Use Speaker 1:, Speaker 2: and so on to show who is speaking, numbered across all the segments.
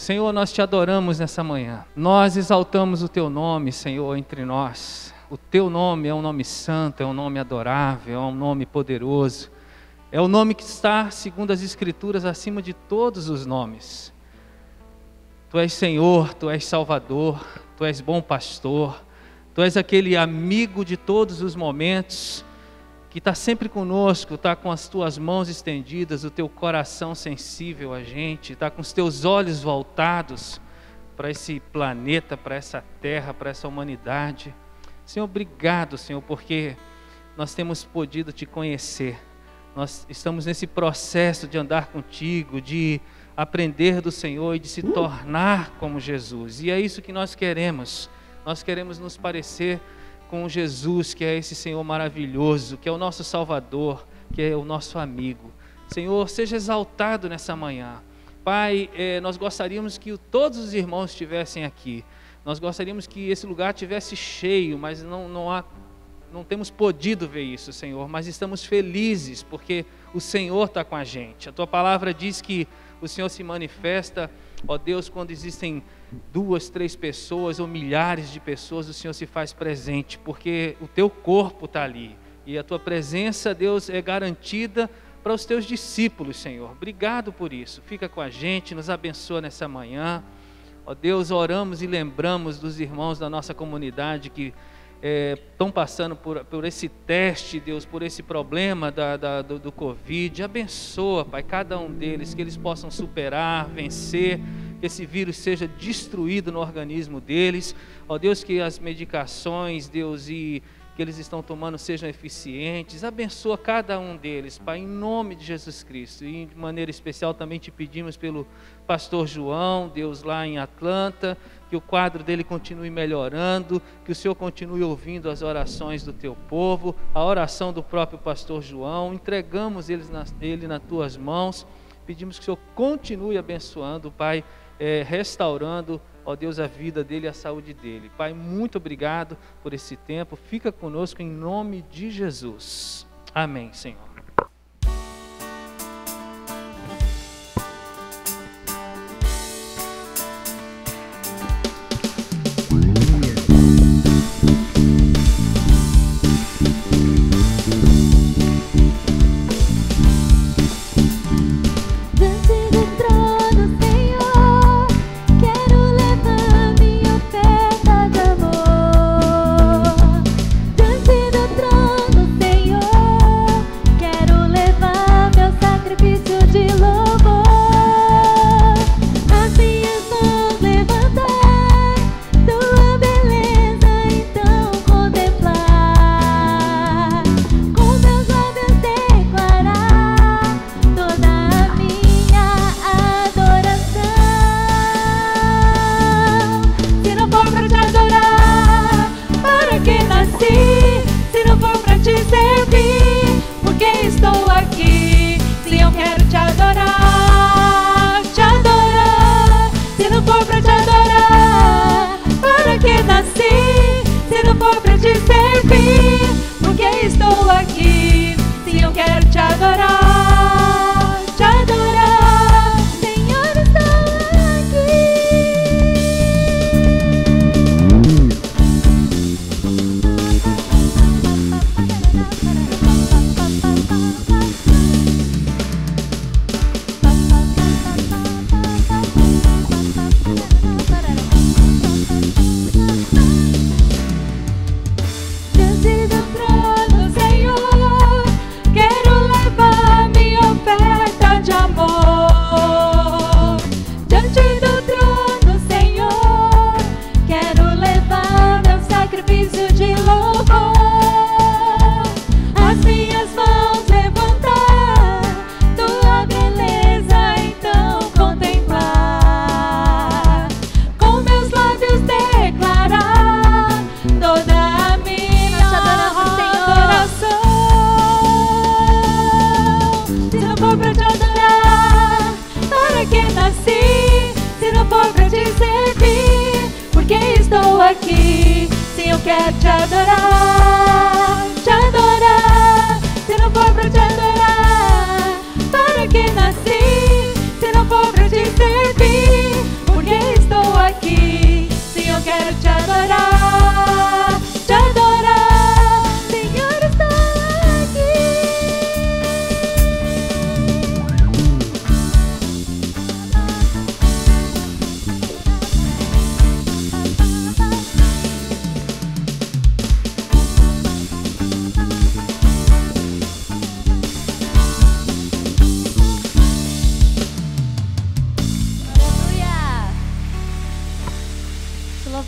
Speaker 1: Senhor, nós te adoramos nessa manhã. Nós exaltamos o teu nome, Senhor, entre nós. O teu nome é um nome santo, é um nome adorável, é um nome poderoso. É o nome que está, segundo as Escrituras, acima de todos os nomes. Tu és Senhor, Tu és Salvador, Tu és bom pastor, Tu és aquele amigo de todos os momentos, que está sempre conosco, está com as Tuas mãos estendidas, o Teu coração sensível a gente, está com os Teus olhos voltados para esse planeta, para essa terra, para essa humanidade. Senhor, obrigado, Senhor, porque nós temos podido Te conhecer. Nós estamos nesse processo de andar contigo, de aprender do Senhor e de se tornar como Jesus. E é isso que nós queremos. Nós queremos nos parecer com Jesus, que é esse Senhor maravilhoso, que é o nosso Salvador, que é o nosso amigo. Senhor, seja exaltado nessa manhã. Pai, nós gostaríamos que todos os irmãos estivessem aqui. Nós gostaríamos que esse lugar estivesse cheio, mas não temos podido ver isso, Senhor, mas estamos felizes porque o Senhor está com a gente. A Tua palavra diz que o Senhor se manifesta, ó Deus, quando existem 2, 3 pessoas ou milhares de pessoas, o Senhor se faz presente, porque o Teu corpo está ali. E a Tua presença, Deus, é garantida para os Teus discípulos, Senhor. Obrigado por isso. Fica com a gente, nos abençoa nessa manhã. Ó Deus, oramos e lembramos dos irmãos da nossa comunidade que estão passando por esse teste, Deus, por esse problema do Covid. Abençoa, Pai, cada um deles, que eles possam superar, vencer, que esse vírus seja destruído no organismo deles. Ó Deus, que as medicações, Deus, que eles estão tomando sejam eficientes. Abençoa cada um deles, Pai, em nome de Jesus Cristo. E de maneira especial também te pedimos pelo pastor João, Deus, lá em Atlanta, que o quadro dele continue melhorando, que o Senhor continue ouvindo as orações do teu povo, a oração do próprio pastor João. Entregamos ele nas tuas mãos, pedimos que o Senhor continue abençoando, Pai, restaurando, ó Deus, a vida dele e a saúde dele. Pai, muito obrigado por esse tempo, fica conosco em nome de Jesus. Amém, Senhor.
Speaker 2: quero te adorar, se não for pra te adorar, para que nasci, se não for pra te servir, porque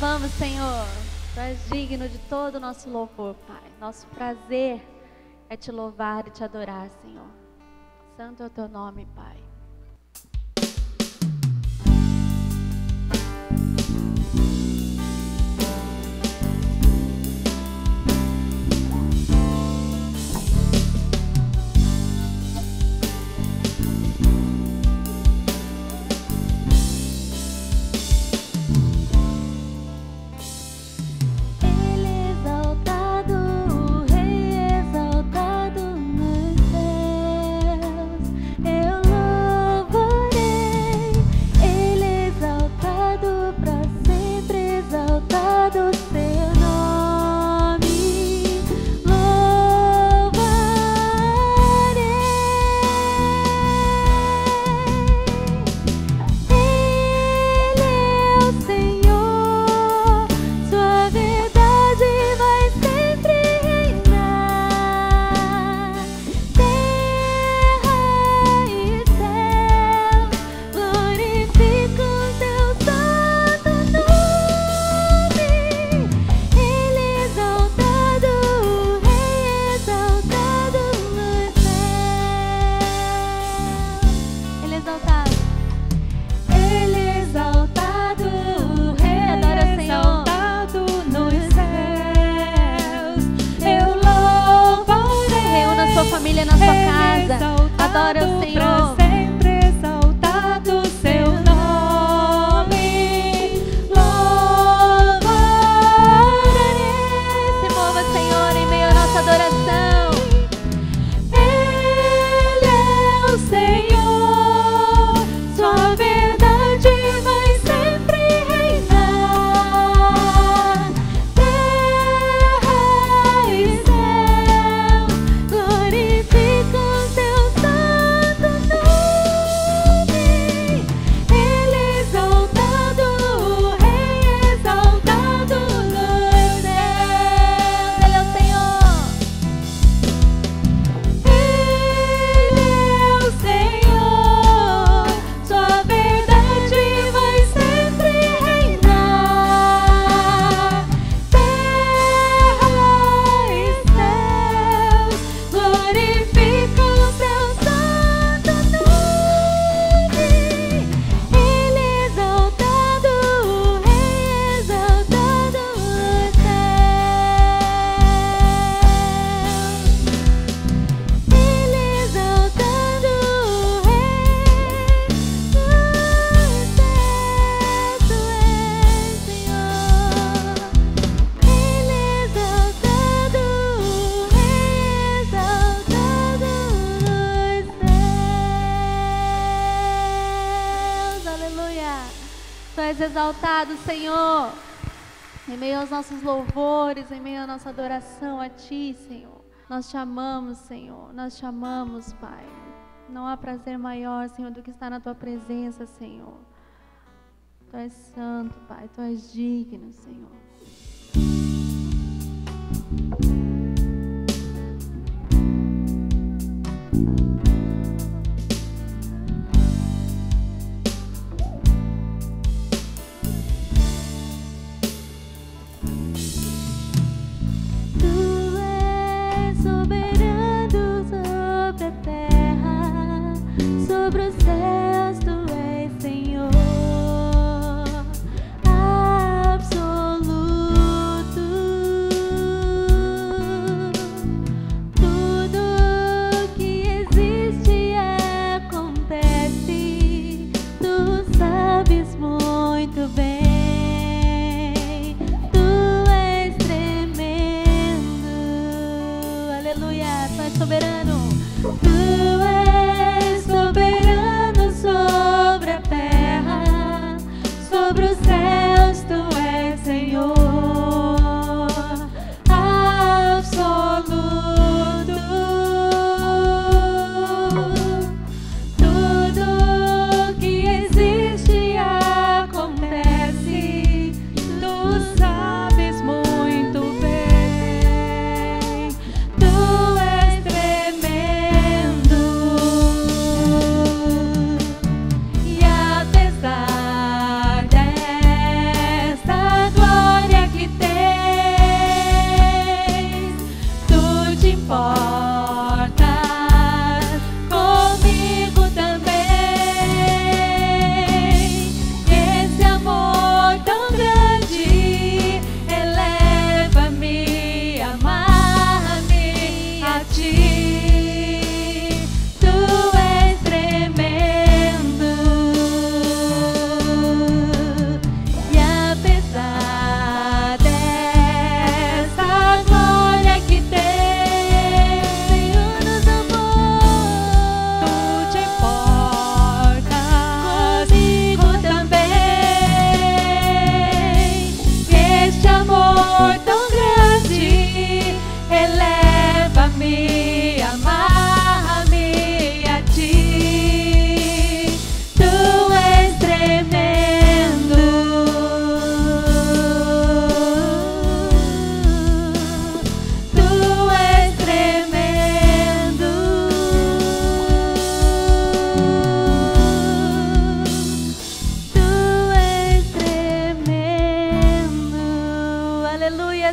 Speaker 2: louvamos, Senhor. Tu és digno de todo o nosso louvor, Pai. Nosso prazer é te louvar e te adorar, Senhor. Santo é o teu nome, Pai. Exaltado, Senhor, em meio aos nossos louvores, em meio à nossa adoração a Ti, Senhor. Nós te amamos, Senhor, nós te amamos, Pai. Não há prazer maior, Senhor, do que estar na Tua presença, Senhor. Tu és santo, Pai, Tu és digno, Senhor.
Speaker 3: Sobre os céus tu és Senhor absoluto. Tudo que existe acontece, tu sabes muito bem. Tu és tremendo, aleluia, tu és soberano. Tu és soberano sobre a terra, sobre os céus tu és Senhor absoluto. Tudo que existe acontece, tu sabes muito bem. Tu és tremendo. E apesar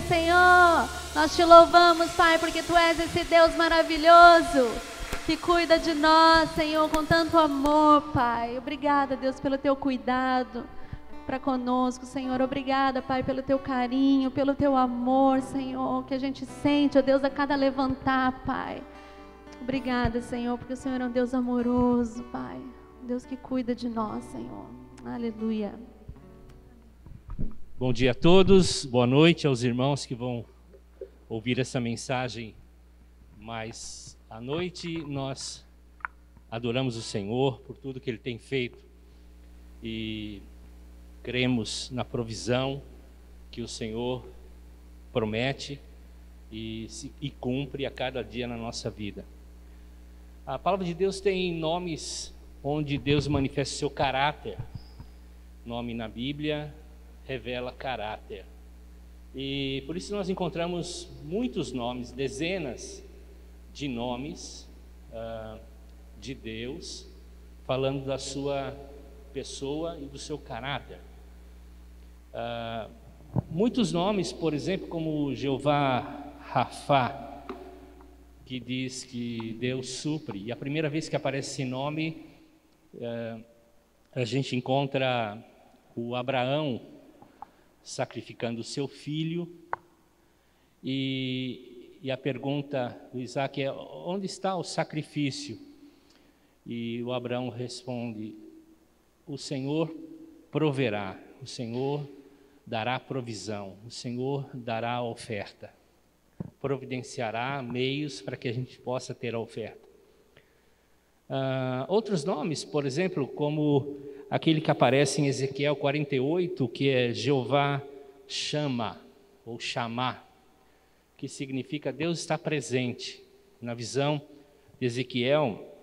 Speaker 2: Senhor. Nós te louvamos, Pai, porque Tu és esse Deus maravilhoso que cuida de nós, Senhor, com tanto amor, Pai. Obrigada, Deus, pelo Teu cuidado para conosco, Senhor. Obrigada, Pai, pelo Teu carinho, pelo Teu amor, Senhor, que a gente sente, ó Deus, a cada levantar, Pai. Obrigada, Senhor, porque o Senhor é um Deus amoroso, Pai. Um Deus que cuida de nós, Senhor. Aleluia.
Speaker 4: Bom dia a todos, boa noite aos irmãos que vão ouvir essa mensagem mais à noite. Nós adoramos o Senhor por tudo que Ele tem feito e cremos na provisão que o Senhor promete e cumpre a cada dia na nossa vida. A palavra de Deus tem nomes onde Deus manifesta o seu caráter. Nome na Bíblia revela caráter. E por isso nós encontramos muitos nomes, dezenas de nomes de Deus, falando da sua pessoa e do seu caráter. Muitos nomes, por exemplo, como Jeová Rafá, que diz que Deus supre. E a primeira vez que aparece esse nome, a gente encontra o Abraão sacrificando o seu filho. E a pergunta do Isaac é: onde está o sacrifício? E o Abraão responde: o Senhor proverá, o Senhor dará provisão, o Senhor dará a oferta, providenciará meios para que a gente possa ter a oferta. Outros nomes, por exemplo, como aquele que aparece em Ezequiel 48, que é Jeová Chama, ou Chamá, que significa Deus está presente. Na visão de Ezequiel,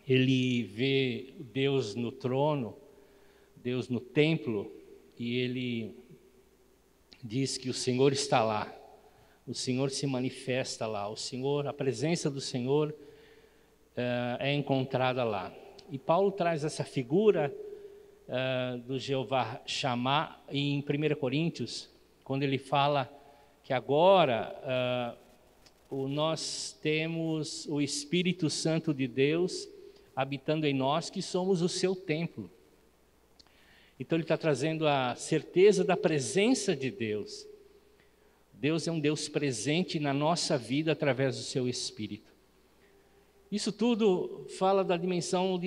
Speaker 4: ele vê Deus no trono, Deus no templo, e ele diz que o Senhor está lá, o Senhor se manifesta lá, a presença do Senhor é encontrada lá. E Paulo traz essa figura do Jeová Chamá em 1 Coríntios, quando ele fala que agora nós temos o Espírito Santo de Deus habitando em nós, que somos o seu templo. Então ele está trazendo a certeza da presença de Deus. Deus é um Deus presente na nossa vida através do seu Espírito. Isso tudo fala da dimensão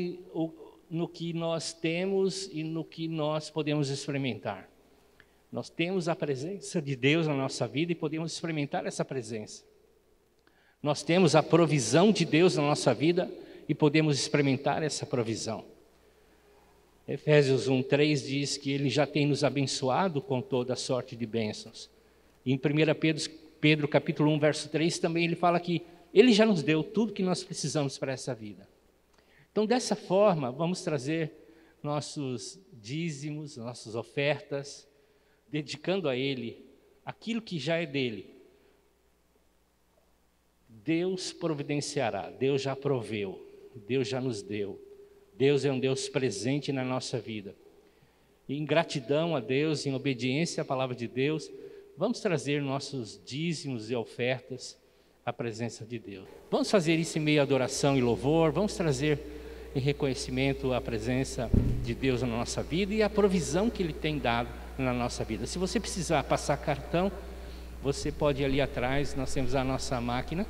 Speaker 4: no que nós temos e no que nós podemos experimentar. Nós temos a presença de Deus na nossa vida e podemos experimentar essa presença. Nós temos a provisão de Deus na nossa vida e podemos experimentar essa provisão. Efésios 1:3 diz que Ele já tem nos abençoado com toda a sorte de bênçãos. E em 1 Pedro capítulo 1, verso 3, também ele fala que Ele já nos deu tudo que nós precisamos para essa vida. Então, dessa forma, vamos trazer nossos dízimos, nossas ofertas, dedicando a Ele aquilo que já é dele. Deus providenciará, Deus já proveu, Deus já nos deu. Deus é um Deus presente na nossa vida. E em gratidão a Deus, em obediência à palavra de Deus, vamos trazer nossos dízimos e ofertas à presença de Deus. Vamos fazer isso em meio à adoração e louvor, vamos trazer em reconhecimento a presença de Deus na nossa vida e a provisão que Ele tem dado na nossa vida. Se você precisar passar cartão, você pode ir ali atrás, nós temos a nossa máquina.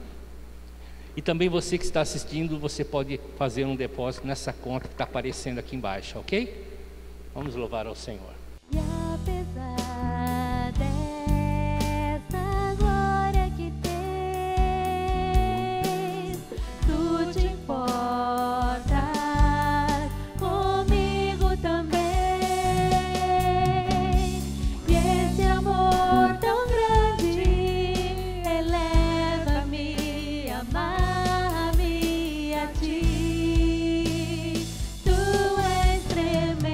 Speaker 4: E também você que está assistindo, você pode fazer um depósito nessa conta que está aparecendo aqui embaixo, ok? Vamos louvar ao Senhor.
Speaker 3: E apesar dessa glória que tens, tu te importas comigo também. E esse amor tão grande eleva-me a amar-me a ti. Tu és tremendo.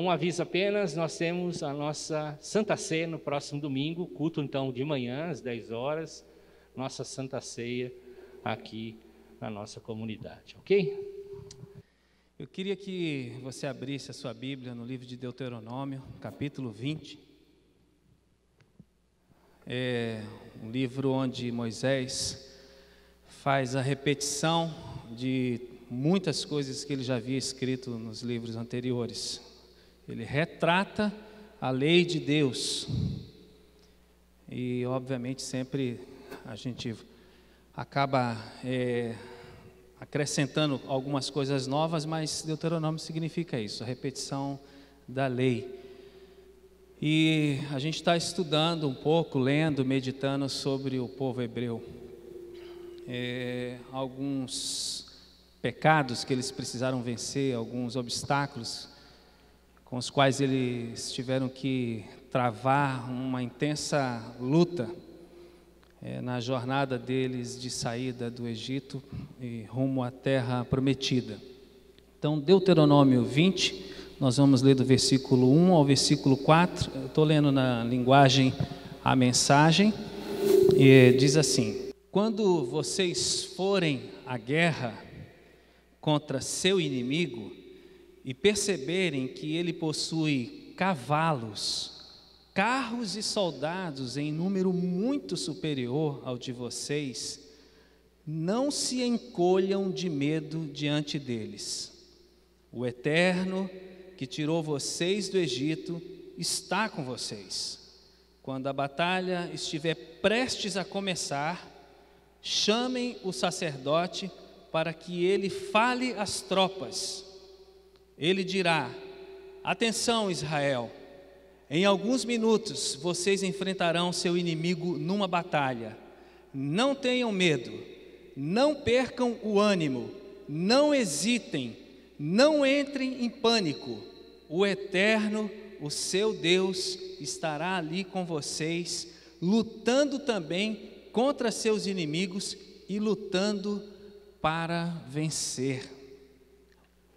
Speaker 4: Um aviso apenas, nós temos a nossa Santa Ceia no próximo domingo, culto então de manhã, às 10 horas, nossa Santa Ceia aqui na nossa comunidade, ok?
Speaker 1: Eu queria que você abrisse a sua Bíblia no livro de Deuteronômio, capítulo 20. É um livro onde Moisés faz a repetição de muitas coisas que ele já havia escrito nos livros anteriores. Ele retrata a lei de Deus. E, obviamente, sempre a gente acaba acrescentando algumas coisas novas, mas Deuteronômio significa isso, a repetição da lei. E a gente está estudando um pouco, lendo, meditando sobre o povo hebreu. Alguns pecados que eles precisaram vencer, alguns obstáculos com os quais eles tiveram que travar uma intensa luta na jornada deles de saída do Egito e rumo à terra prometida. Então, Deuteronômio 20, nós vamos ler do versículo 1 ao versículo 4, eu estou lendo na linguagem A Mensagem, e diz assim: quando vocês forem à guerra contra seu inimigo e perceberem que ele possui cavalos, carros e soldados em número muito superior ao de vocês, não se encolham de medo diante deles. O Eterno, que tirou vocês do Egito, está com vocês. Quando a batalha estiver prestes a começar, chamem o sacerdote para que ele fale às tropas. Ele dirá: atenção, Israel, em alguns minutos vocês enfrentarão seu inimigo numa batalha. Não tenham medo, não percam o ânimo, não hesitem, não entrem em pânico. O Eterno, o seu Deus, estará ali com vocês, lutando também contra seus inimigos e lutando para vencer.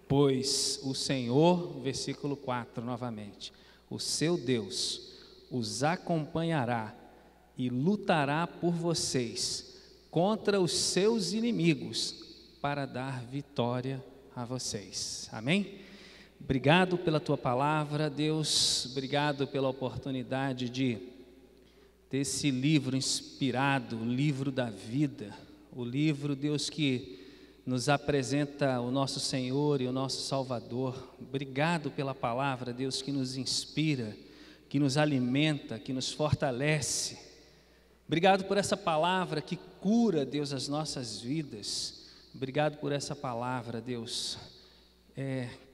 Speaker 1: Pois o Senhor, versículo 4 novamente, o seu Deus os acompanhará e lutará por vocês contra os seus inimigos para dar vitória a vocês. Amém? Obrigado pela tua palavra, Deus. Obrigado pela oportunidade de ter esse livro inspirado, o livro da vida, o livro, Deus, que nos apresenta o nosso Senhor e o nosso Salvador. Obrigado pela palavra, Deus, que nos inspira, que nos alimenta, que nos fortalece. Obrigado por essa palavra que cura, Deus, as nossas vidas. Obrigado por essa palavra, Deus,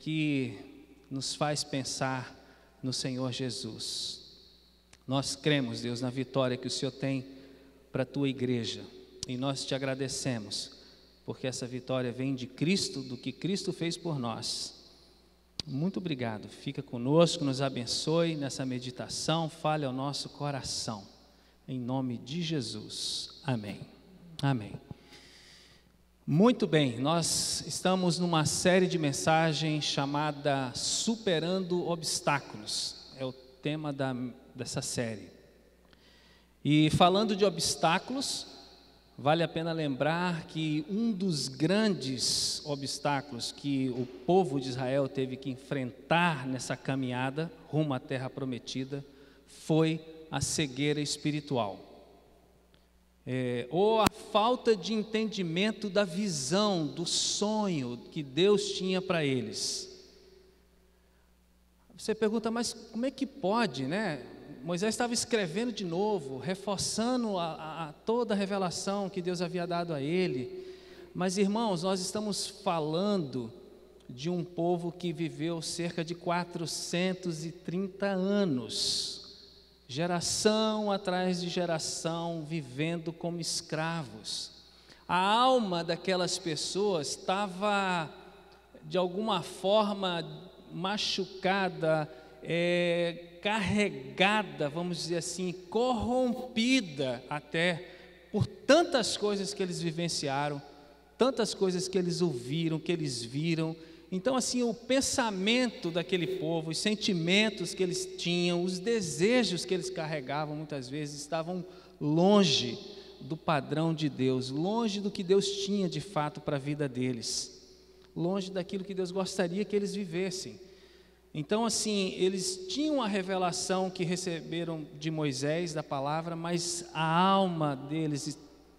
Speaker 1: que nos faz pensar no Senhor Jesus. Nós cremos, Deus, na vitória que o Senhor tem para a tua igreja, e nós te agradecemos, porque essa vitória vem de Cristo, do que Cristo fez por nós. Muito obrigado. Fica conosco, nos abençoe nessa meditação, fale ao nosso coração. Em nome de Jesus. Amém. Amém. Muito bem, nós estamos numa série de mensagens chamada Superando Obstáculos. É o tema dessa série. E falando de obstáculos, vale a pena lembrar que um dos grandes obstáculos que o povo de Israel teve que enfrentar nessa caminhada rumo à terra prometida foi a cegueira espiritual, ou a falta de entendimento da visão, do sonho que Deus tinha para eles. Você pergunta, mas como é que pode, né? Moisés estava escrevendo de novo, reforçando toda a revelação que Deus havia dado a ele. Mas, irmãos, nós estamos falando de um povo que viveu cerca de 430 anos, geração atrás de geração, vivendo como escravos. A alma daquelas pessoas estava, de alguma forma, machucada, carregada, vamos dizer assim, corrompida até por tantas coisas que eles vivenciaram, tantas coisas que eles ouviram, que eles viram. Então, assim, o pensamento daquele povo, os sentimentos que eles tinham, os desejos que eles carregavam, muitas vezes estavam longe do padrão de Deus, longe do que Deus tinha de fato para a vida deles, longe daquilo que Deus gostaria que eles vivessem. Então, assim, eles tinham a revelação que receberam de Moisés, da palavra, mas a alma deles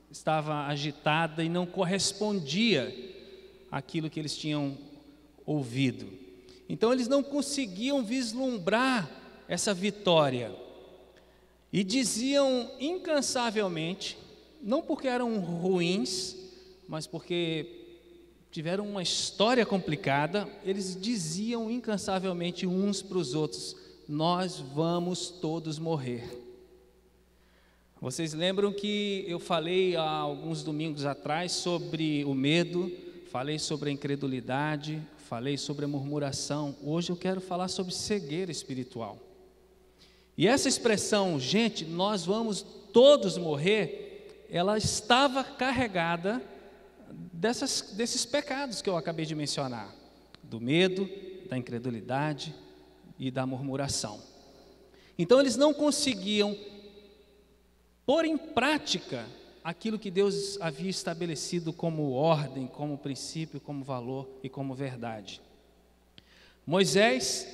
Speaker 1: estava agitada e não correspondia àquilo que eles tinham ouvido. Então, eles não conseguiam vislumbrar essa vitória. E diziam incansavelmente, não porque eram ruins, mas porque tiveram uma história complicada, eles diziam incansavelmente uns para os outros: nós vamos todos morrer. Vocês lembram que eu falei há alguns domingos atrás sobre o medo, falei sobre a incredulidade, falei sobre a murmuração. Hoje eu quero falar sobre cegueira espiritual. E essa expressão, gente, nós vamos todos morrer, ela estava carregada desses pecados que eu acabei de mencionar, do medo, da incredulidade e da murmuração. Então eles não conseguiam pôr em prática aquilo que Deus havia estabelecido como ordem, como princípio, como valor e como verdade. Moisés,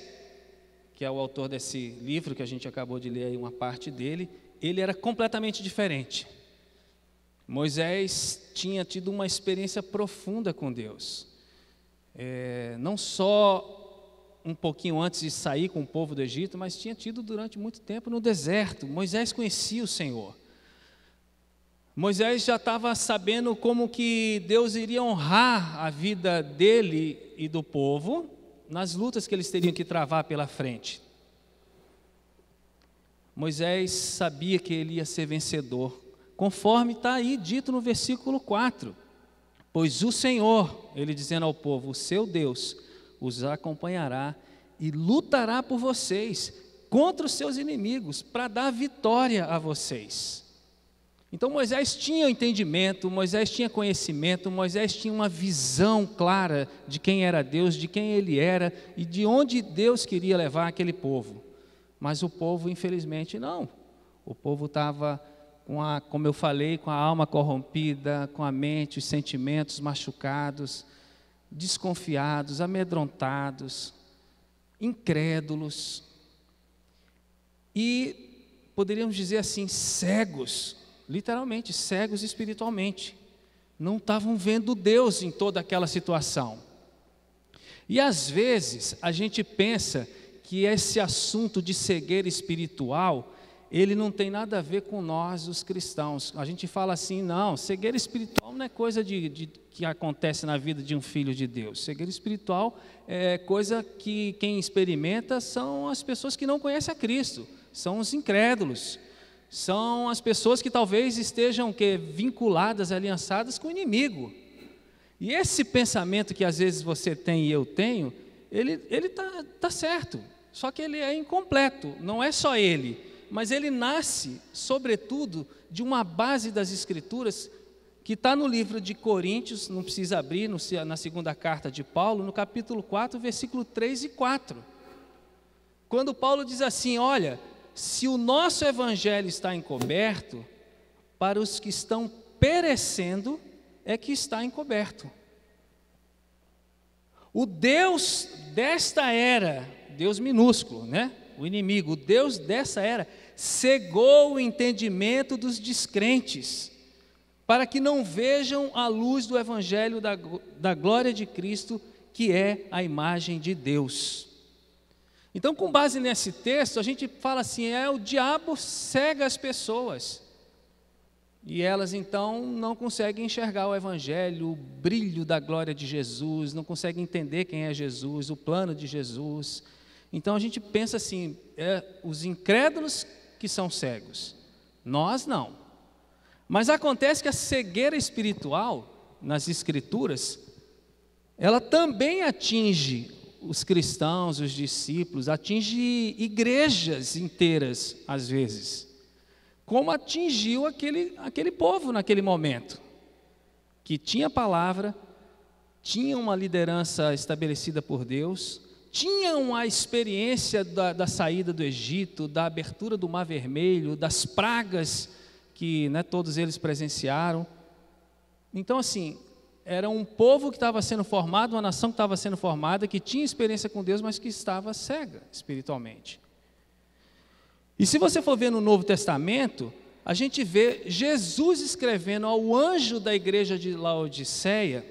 Speaker 1: que é o autor desse livro que a gente acabou de ler aí uma parte dele, ele era completamente diferente. Moisés tinha tido uma experiência profunda com Deus, não só um pouquinho antes de sair com o povo do Egito, mas tinha tido durante muito tempo no deserto. Moisés conhecia o Senhor. Moisés já estava sabendo como que Deus iria honrar a vida dele e do povo nas lutas que eles teriam que travar pela frente. Moisés sabia que ele ia ser vencedor, conforme está aí dito no versículo 4. Pois o Senhor, ele dizendo ao povo, o seu Deus, os acompanhará e lutará por vocês contra os seus inimigos, para dar vitória a vocês. Então Moisés tinha entendimento, Moisés tinha conhecimento, Moisés tinha uma visão clara de quem era Deus, de quem ele era e de onde Deus queria levar aquele povo. Mas o povo, infelizmente, não. O povo estava, como eu falei, com a alma corrompida, com a mente, os sentimentos machucados, desconfiados, amedrontados, incrédulos e, poderíamos dizer assim, cegos, literalmente cegos espiritualmente. Não estavam vendo Deus em toda aquela situação. E às vezes a gente pensa que esse assunto de cegueira espiritual, ele não tem nada a ver com nós, os cristãos. A gente fala assim, não, cegueira espiritual não é coisa que acontece na vida de um filho de Deus. Cegueira espiritual é coisa que quem experimenta são as pessoas que não conhecem a Cristo, são os incrédulos, são as pessoas que talvez estejam vinculadas, aliançadas com o inimigo. E esse pensamento que às vezes você tem e eu tenho, ele tá certo, só que ele é incompleto, não é só ele, mas ele nasce, sobretudo, de uma base das Escrituras que está no livro de Coríntios, não precisa abrir, na segunda carta de Paulo, no capítulo 4, versículo 3 e 4. Quando Paulo diz assim, olha, se o nosso evangelho está encoberto, para os que estão perecendo é que está encoberto. O Deus desta era, Deus minúsculo, né? O inimigo, o Deus dessa era, cegou o entendimento dos descrentes, para que não vejam a luz do evangelho da glória de Cristo, que é a imagem de Deus. Então, com base nesse texto, a gente fala assim, o diabo cega as pessoas, e elas então não conseguem enxergar o evangelho, o brilho da glória de Jesus, não conseguem entender quem é Jesus, o plano de Jesus. Então a gente pensa assim, os incrédulos que são cegos, nós não. Mas acontece que a cegueira espiritual, nas Escrituras, ela também atinge os cristãos, os discípulos, atinge igrejas inteiras, às vezes, como atingiu aquele povo naquele momento, que tinha a palavra, tinham uma liderança estabelecida por Deus, tinham a experiência da saída do Egito, da abertura do Mar Vermelho, das pragas que, né, todos eles presenciaram. Então, assim, era um povo que estava sendo formado, uma nação que estava sendo formada, que tinha experiência com Deus, mas que estava cega espiritualmente. E se você for ver no Novo Testamento, a gente vê Jesus escrevendo ao anjo da igreja de Laodiceia,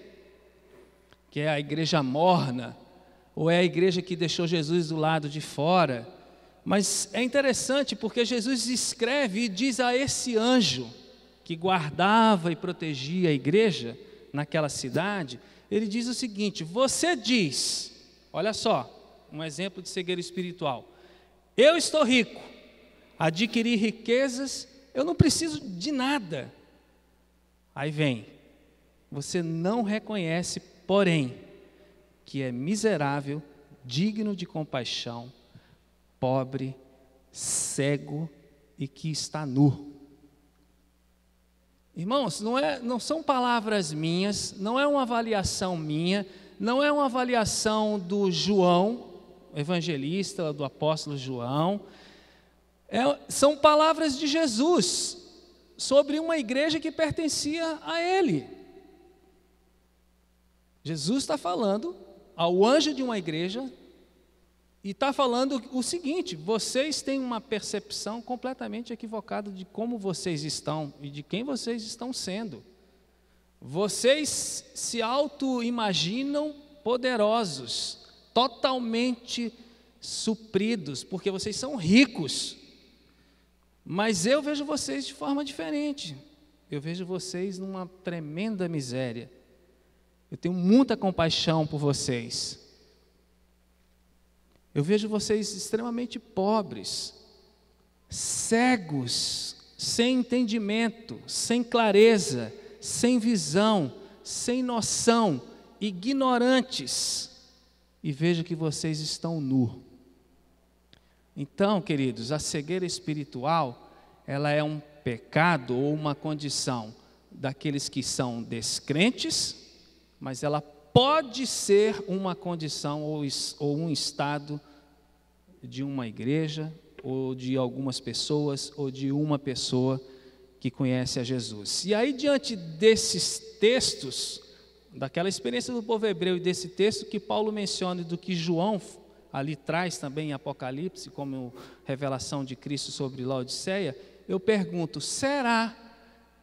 Speaker 1: que é a igreja morna, ou é a igreja que deixou Jesus do lado de fora. Mas é interessante porque Jesus escreve e diz a esse anjo que guardava e protegia a igreja naquela cidade, ele diz o seguinte: você diz, olha só, um exemplo de cegueira espiritual, eu estou rico, adquiri riquezas, eu não preciso de nada. Aí vem, você não reconhece, porém, que é miserável, digno de compaixão, pobre, cego e que está nu. Irmãos, não são palavras minhas, não é uma avaliação minha, não é uma avaliação do João, evangelista, do apóstolo João, são palavras de Jesus sobre uma igreja que pertencia a ele. Jesus está falando ao anjo de uma igreja e está falando o seguinte: vocês têm uma percepção completamente equivocada de como vocês estão e de quem vocês estão sendo. Vocês se auto-imaginam poderosos, totalmente supridos, porque vocês são ricos. Mas eu vejo vocês de forma diferente. Eu vejo vocês numa tremenda miséria. Eu tenho muita compaixão por vocês. Eu vejo vocês extremamente pobres, cegos, sem entendimento, sem clareza, sem visão, sem noção, ignorantes. E vejo que vocês estão nus. Então, queridos, a cegueira espiritual, ela é um pecado ou uma condição daqueles que são descrentes, mas ela pode ser uma condição ou um estado de uma igreja, ou de algumas pessoas, ou de uma pessoa que conhece a Jesus. E aí, diante desses textos, daquela experiência do povo hebreu e desse texto que Paulo menciona e do que João ali traz também em Apocalipse, como revelação de Cristo sobre Laodiceia, eu pergunto, será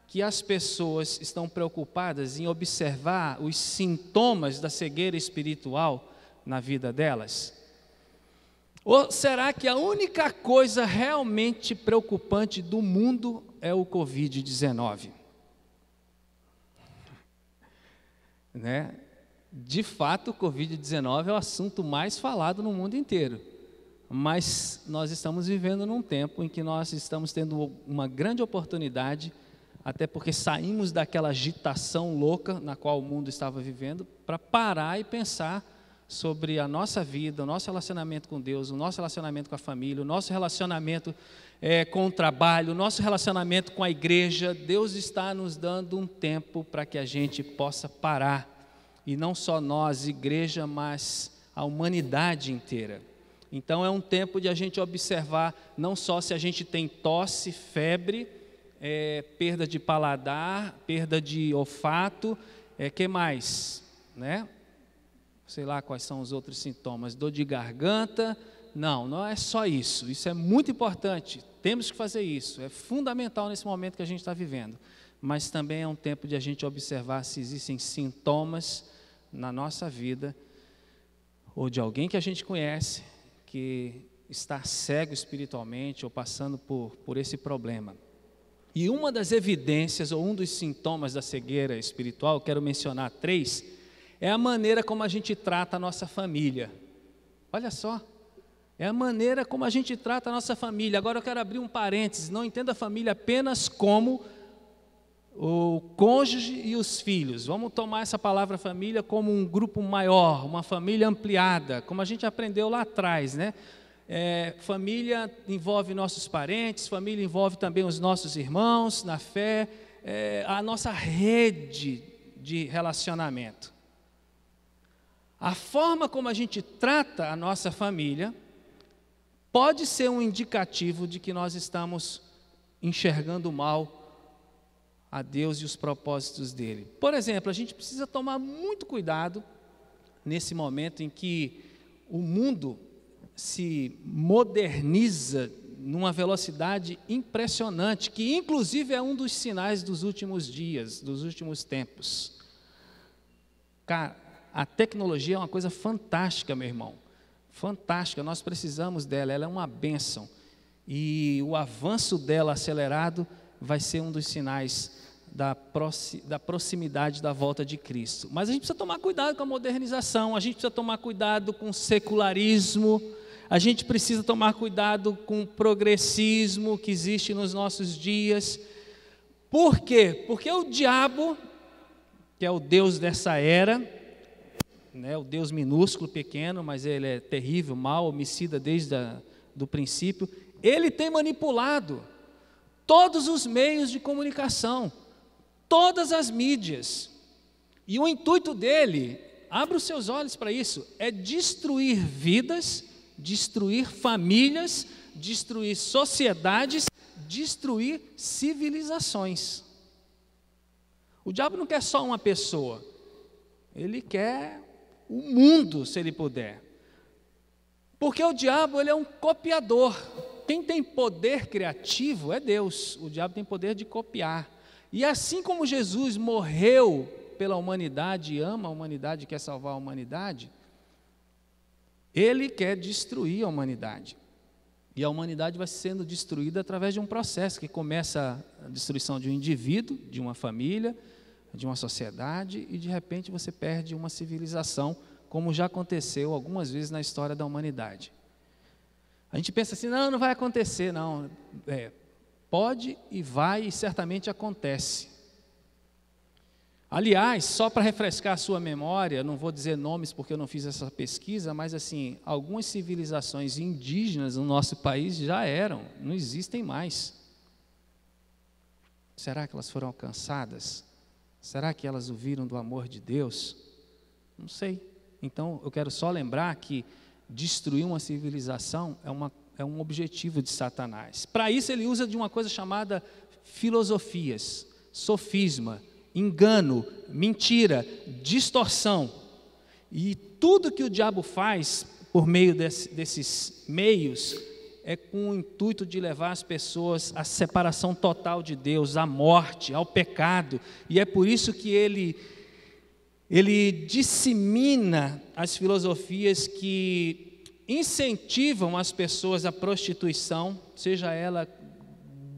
Speaker 1: que as pessoas estão preocupadas em observar os sintomas da cegueira espiritual na vida delas? Ou será que a única coisa realmente preocupante do mundo é o Covid-19? Né? De fato, o Covid-19 é o assunto mais falado no mundo inteiro. Mas nós estamos vivendo num tempo em que nós estamos tendo uma grande oportunidade, até porque saímos daquela agitação louca na qual o mundo estava vivendo, para parar e pensar sobre a nossa vida, o nosso relacionamento com Deus, o nosso relacionamento com a família, o nosso relacionamento com o trabalho, o nosso relacionamento com a igreja. Deus está nos dando um tempo para que a gente possa parar, e não só nós, igreja, mas a humanidade inteira. Então é um tempo de a gente observar não só se a gente tem tosse, febre, perda de paladar, perda de olfato, que mais, né? Sei lá quais são os outros sintomas, dor de garganta. Não é só isso. Isso é muito importante, temos que fazer isso, é fundamental nesse momento que a gente está vivendo. Mas também é um tempo de a gente observar se existem sintomas na nossa vida, ou de alguém que a gente conhece, que está cego espiritualmente, ou passando por esse problema. E uma das evidências, ou um dos sintomas da cegueira espiritual, eu quero mencionar 3, é a maneira como a gente trata a nossa família. Olha só, é a maneira como a gente trata a nossa família. Agora eu quero abrir um parênteses, não entenda a família apenas como o cônjuge e os filhos. Vamos tomar essa palavra família como um grupo maior, uma família ampliada, como a gente aprendeu lá atrás, né? Família envolve nossos parentes, família envolve também os nossos irmãos na fé, a nossa rede de relacionamento. A forma como a gente trata a nossa família pode ser um indicativo de que nós estamos enxergando mal a Deus e os propósitos dele. Por exemplo, a gente precisa tomar muito cuidado nesse momento em que o mundo se moderniza numa velocidade impressionante, que inclusive é um dos sinais dos últimos dias, dos últimos tempos. Cara, a tecnologia é uma coisa fantástica, meu irmão. Fantástica, nós precisamos dela, ela é uma bênção. E o avanço dela acelerado vai ser um dos sinais da proximidade da volta de Cristo. Mas a gente precisa tomar cuidado com a modernização, a gente precisa tomar cuidado com o secularismo, a gente precisa tomar cuidado com o progressismo que existe nos nossos dias. Por quê? Porque o diabo, que é o Deus dessa era, né, o Deus minúsculo, pequeno, mas ele é terrível, mau, homicida desde do princípio, ele tem manipulado todos os meios de comunicação, todas as mídias. E o intuito dele, abra os seus olhos para isso, é destruir vidas, destruir famílias, destruir sociedades, destruir civilizações. O diabo não quer só uma pessoa, ele quer o mundo, se ele puder. Porque o diabo, ele é um copiador. Quem tem poder criativo é Deus. O diabo tem poder de copiar. E assim como Jesus morreu pela humanidade e ama a humanidade, quer salvar a humanidade, ele quer destruir a humanidade. E a humanidade vai sendo destruída através de um processo que começa a destruição de um indivíduo, de uma família, de uma sociedade, e de repente você perde uma civilização, como já aconteceu algumas vezes na história da humanidade. A gente pensa assim, não vai acontecer, não. Pode e vai, e certamente acontece. Aliás, só para refrescar a sua memória, não vou dizer nomes porque eu não fiz essa pesquisa, mas assim, algumas civilizações indígenas no nosso país já eram, não existem mais. Será que elas foram alcançadas? Será que elas ouviram do amor de Deus? Não sei. Então, eu quero só lembrar que destruir uma civilização é um objetivo de Satanás. Para isso, ele usa de uma coisa chamada filosofias, sofisma, engano, mentira, distorção. E tudo que o diabo faz por meio desses meios é com o intuito de levar as pessoas à separação total de Deus, à morte, ao pecado. E é por isso que ele dissemina as filosofias que incentivam as pessoas à prostituição, seja ela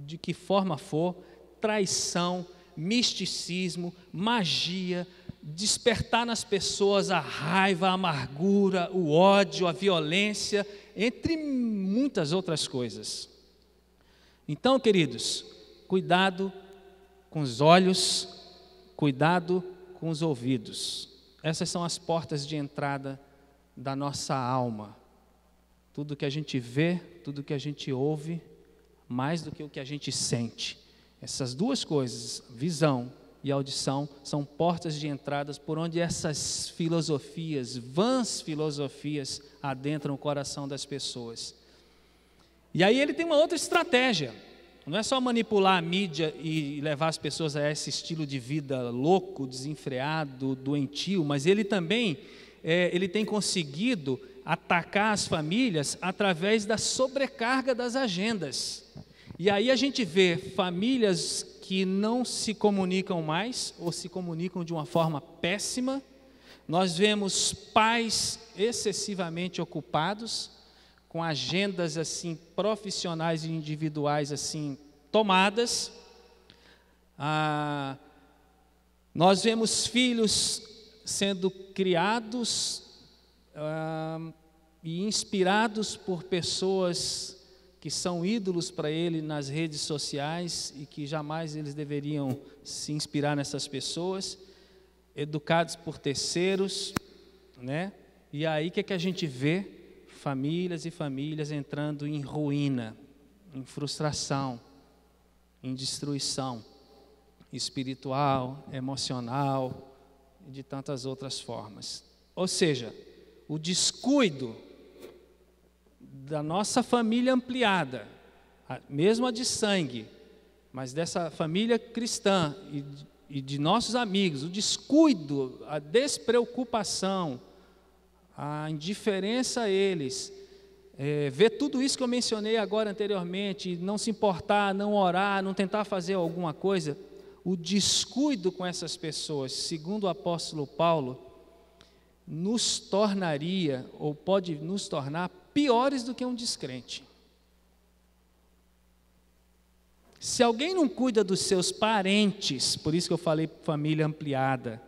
Speaker 1: de que forma for, traição, misticismo, magia, despertar nas pessoas a raiva, a amargura, o ódio, a violência, entre muitas outras coisas. Então, queridos, cuidado com os olhos, cuidado com os ouvidos. Essas são as portas de entrada da nossa alma. Tudo que a gente vê, tudo que a gente ouve, mais do que o que a gente sente. Essas duas coisas, visão e audição, são portas de entradas por onde essas filosofias, vãs filosofias, adentram o coração das pessoas. E aí ele tem uma outra estratégia. Não é só manipular a mídia e levar as pessoas a esse estilo de vida louco, desenfreado, doentio, mas ele também ele tem conseguido atacar as famílias através da sobrecarga das agendas. E aí a gente vê famílias que não se comunicam mais, ou se comunicam de uma forma péssima. Nós vemos pais excessivamente ocupados, com agendas assim profissionais e individuais assim tomadas. Nós vemos filhos sendo criados e inspirados por pessoas que são ídolos para ele nas redes sociais e que jamais eles deveriam se inspirar nessas pessoas, educados por terceiros, né? E aí o que é que a gente vê? Famílias e famílias entrando em ruína, em frustração, em destruição espiritual, emocional e de tantas outras formas. Ou seja, o descuido da nossa família ampliada, mesmo a de sangue, mas dessa família cristã e de nossos amigos, o descuido, a despreocupação, a indiferença a eles, ver tudo isso que eu mencionei agora anteriormente, não se importar, não orar, não tentar fazer alguma coisa, o descuido com essas pessoas, segundo o apóstolo Paulo, nos tornaria, ou pode nos tornar, piores do que um descrente. Se alguém não cuida dos seus parentes, por isso que eu falei família ampliada,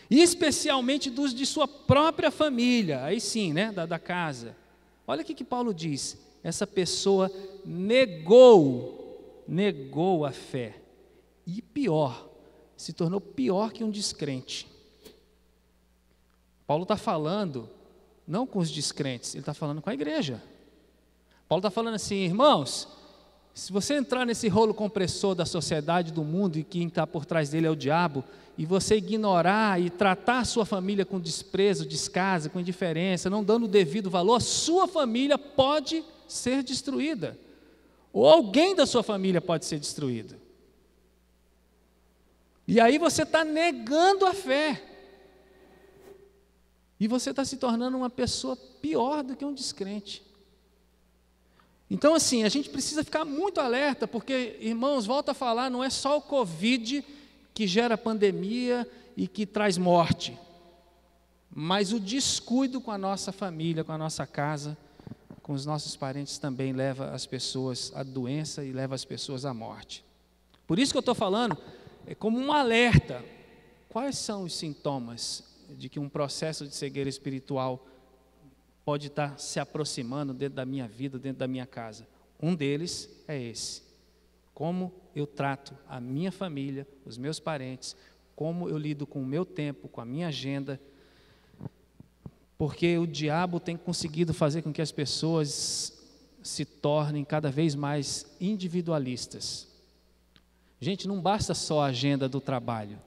Speaker 1: e especialmente dos de sua própria família, aí sim, né, da casa. Olha o que Paulo diz, essa pessoa negou a fé, e pior, se tornou pior que um descrente. Paulo está falando, não com os descrentes, ele está falando com a igreja. Paulo está falando assim, irmãos, se você entrar nesse rolo compressor da sociedade, do mundo, e quem está por trás dele é o diabo, e você ignorar e tratar a sua família com desprezo, descaso, com indiferença, não dando o devido valor, a sua família pode ser destruída. Ou alguém da sua família pode ser destruído. E aí você está negando a fé. E você está se tornando uma pessoa pior do que um descrente. Então, assim, a gente precisa ficar muito alerta, porque, irmãos, volto a falar, não é só o Covid que gera pandemia e que traz morte, mas o descuido com a nossa família, com a nossa casa, com os nossos parentes também leva as pessoas à doença e leva as pessoas à morte. Por isso que eu estou falando, é como um alerta. Quais são os sintomas de que um processo de cegueira espiritual pode estar se aproximando dentro da minha vida, dentro da minha casa? Um deles é esse. Como eu trato a minha família, os meus parentes, como eu lido com o meu tempo, com a minha agenda, porque o diabo tem conseguido fazer com que as pessoas se tornem cada vez mais individualistas. Gente, não basta só a agenda do trabalho,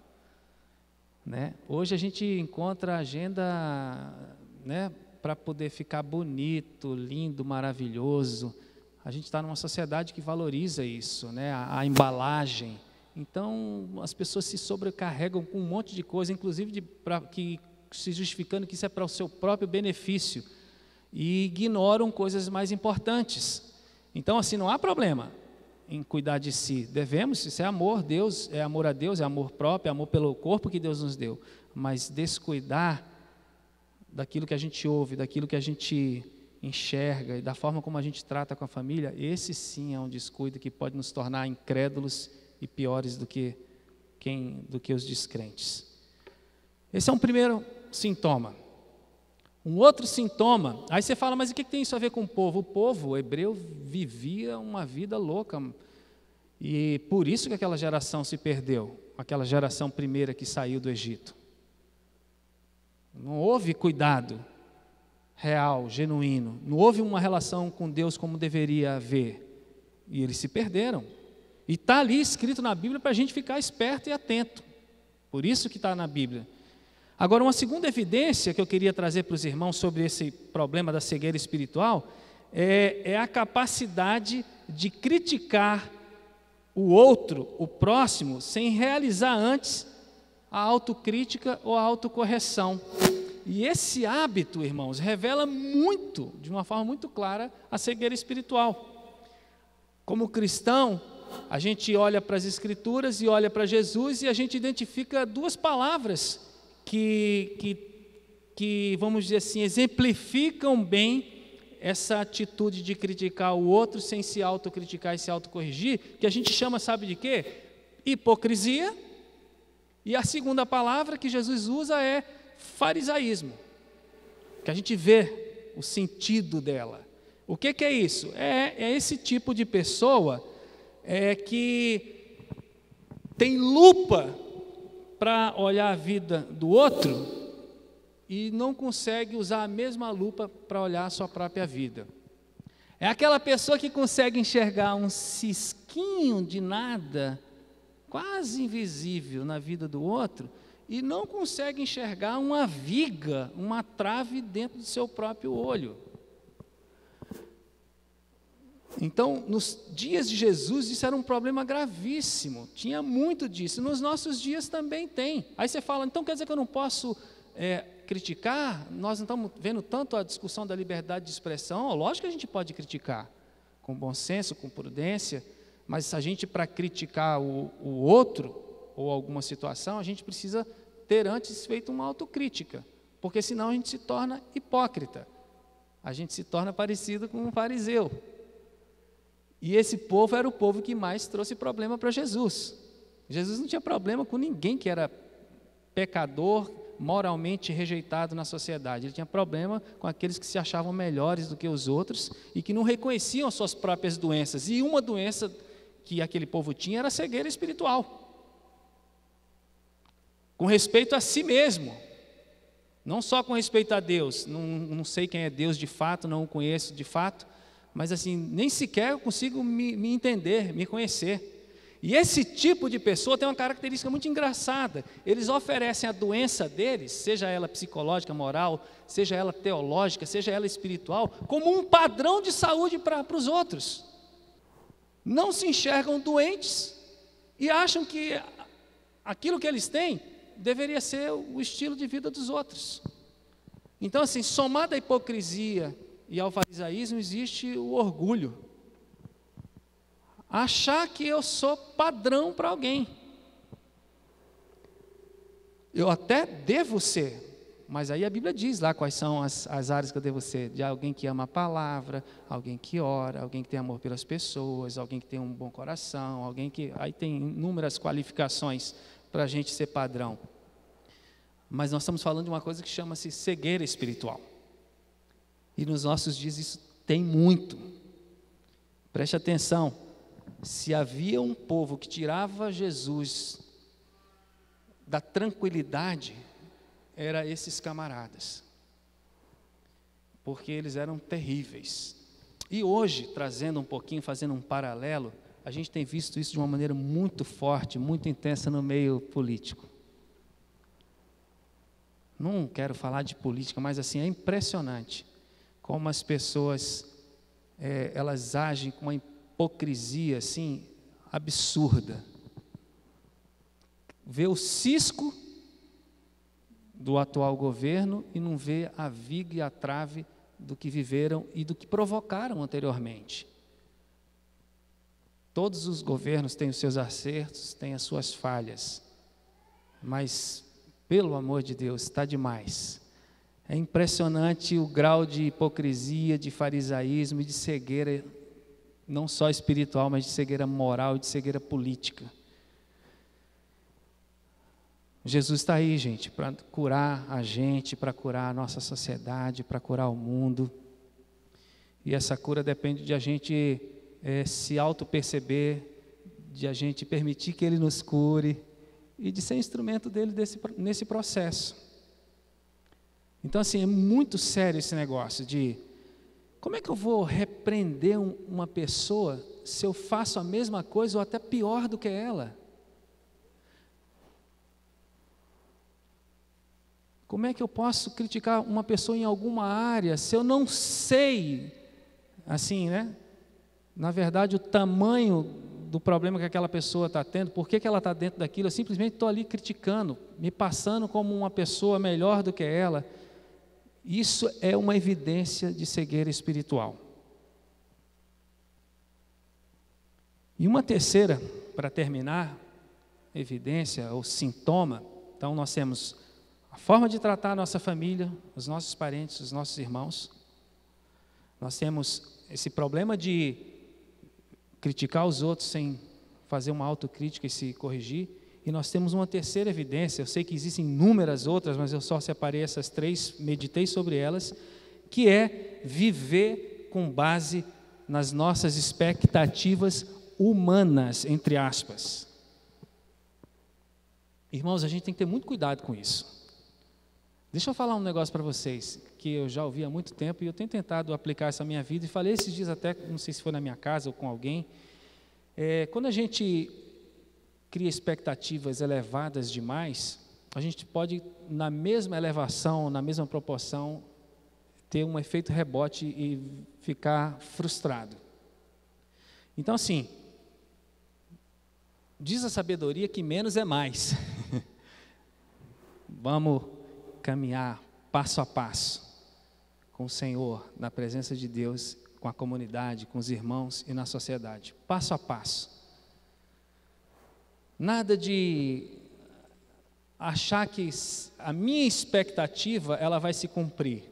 Speaker 1: né? Hoje a gente encontra a agenda, né, para poder ficar bonito, lindo, maravilhoso. A gente está numa sociedade que valoriza isso, né, a embalagem. Então, as pessoas se sobrecarregam com um monte de coisa, inclusive se justificando que isso é para o seu próprio benefício, e ignoram coisas mais importantes. Então, assim, não há problema em cuidar de si. Devemos, isso é amor, Deus, é amor a Deus, é amor próprio, é amor pelo corpo que Deus nos deu. Mas descuidar daquilo que a gente ouve, daquilo que a gente enxerga e da forma como a gente trata com a família, esse sim é um descuido que pode nos tornar incrédulos e piores do que os descrentes. Esse é um primeiro sintoma. Um outro sintoma, aí você fala, mas o que tem isso a ver com o povo? O povo hebreu vivia uma vida louca, e por isso que aquela geração se perdeu, aquela geração primeira que saiu do Egito. Não houve cuidado real, genuíno, não houve uma relação com Deus como deveria haver, e eles se perderam. E está ali escrito na Bíblia para a gente ficar esperto e atento, por isso que está na Bíblia. Agora, uma segunda evidência que eu queria trazer para os irmãos sobre esse problema da cegueira espiritual é a capacidade de criticar o outro, o próximo, sem realizar antes a autocrítica ou a autocorreção. E esse hábito, irmãos, revela muito, de uma forma muito clara, a cegueira espiritual. Como cristão, a gente olha para as Escrituras e olha para Jesus e a gente identifica duas palavras que vamos dizer assim, exemplificam bem essa atitude de criticar o outro sem se autocriticar e se autocorrigir, que a gente chama, sabe de quê? Hipocrisia. E a segunda palavra que Jesus usa é farisaísmo, que a gente vê o sentido dela. O que é isso? É esse tipo de pessoa que tem lupa para olhar a vida do outro e não consegue usar a mesma lupa para olhar a sua própria vida. É aquela pessoa que consegue enxergar um cisquinho de nada, quase invisível na vida do outro, e não consegue enxergar uma viga, uma trave dentro do seu próprio olho. Então, nos dias de Jesus, isso era um problema gravíssimo, tinha muito disso, nos nossos dias também tem. Aí você fala, então quer dizer que eu não posso criticar? Nós não estamos vendo tanto a discussão da liberdade de expressão. Lógico que a gente pode criticar, com bom senso, com prudência, mas se a gente, para criticar o outro, ou alguma situação, a gente precisa ter antes feito uma autocrítica, porque senão a gente se torna hipócrita, a gente se torna parecido com um fariseu. E esse povo era o povo que mais trouxe problema para Jesus. Jesus não tinha problema com ninguém que era pecador, moralmente rejeitado na sociedade. Ele tinha problema com aqueles que se achavam melhores do que os outros e que não reconheciam as suas próprias doenças. E uma doença que aquele povo tinha era a cegueira espiritual. Com respeito a si mesmo, não só com respeito a Deus. Não sei quem é Deus de fato, não o conheço de fato, mas assim, nem sequer eu consigo me entender, me conhecer. E esse tipo de pessoa tem uma característica muito engraçada. Eles oferecem a doença deles, seja ela psicológica, moral, seja ela teológica, seja ela espiritual, como um padrão de saúde para os outros. Não se enxergam doentes e acham que aquilo que eles têm deveria ser o estilo de vida dos outros. Então, assim, somado à hipocrisia e ao farisaísmo, existe o orgulho. Achar que eu sou padrão para alguém. Eu até devo ser, mas aí a Bíblia diz lá quais são as áreas que eu devo ser. De alguém que ama a palavra, alguém que ora, alguém que tem amor pelas pessoas, alguém que tem um bom coração, alguém que... Aí tem inúmeras qualificações para a gente ser padrão. Mas nós estamos falando de uma coisa que chama-se cegueira espiritual. E nos nossos dias isso tem muito. Preste atenção. Se havia um povo que tirava Jesus da tranquilidade, eram esses camaradas. Porque eles eram terríveis. E hoje, trazendo um pouquinho, fazendo um paralelo, a gente tem visto isso de uma maneira muito forte, muito intensa no meio político. Não quero falar de política, mas assim, é impressionante como as pessoas, elas agem com uma hipocrisia assim, absurda. Vê o cisco do atual governo e não vê a viga e a trave do que viveram e do que provocaram anteriormente. Todos os governos têm os seus acertos, têm as suas falhas, mas, pelo amor de Deus, está demais. É impressionante o grau de hipocrisia, de farisaísmo e de cegueira, não só espiritual, mas de cegueira moral e de cegueira política. Jesus está aí, gente, para curar a gente, para curar a nossa sociedade, para curar o mundo. E essa cura depende de a gente se auto-perceber, de a gente permitir que Ele nos cure e de ser instrumento dele nesse processo. Então, assim, é muito sério esse negócio de como é que eu vou repreender uma pessoa se eu faço a mesma coisa ou até pior do que ela? Como é que eu posso criticar uma pessoa em alguma área se eu não sei, assim, né? Na verdade, o tamanho do problema que aquela pessoa está tendo, por que ela está dentro daquilo, eu simplesmente estou ali criticando, me passando como uma pessoa melhor do que ela. Isso é uma evidência de cegueira espiritual. E uma terceira, para terminar, evidência ou sintoma. Então nós temos a forma de tratar a nossa família, os nossos parentes, os nossos irmãos. Nós temos esse problema de criticar os outros sem fazer uma autocrítica e se corrigir. E nós temos uma terceira evidência, eu sei que existem inúmeras outras, mas eu só separei essas três, meditei sobre elas, que é viver com base nas nossas expectativas humanas, entre aspas. Irmãos, a gente tem que ter muito cuidado com isso. Deixa eu falar um negócio para vocês, que eu já ouvi há muito tempo e eu tenho tentado aplicar essa minha vida, e falei esses dias até, não sei se foi na minha casa ou com alguém, quando a gente cria expectativas elevadas demais, a gente pode, na mesma elevação, na mesma proporção, ter um efeito rebote e ficar frustrado. Então, assim, diz a sabedoria que menos é mais. Vamos caminhar passo a passo com o Senhor, na presença de Deus, com a comunidade, com os irmãos e na sociedade. Passo a passo. Nada de achar que a minha expectativa ela vai se cumprir.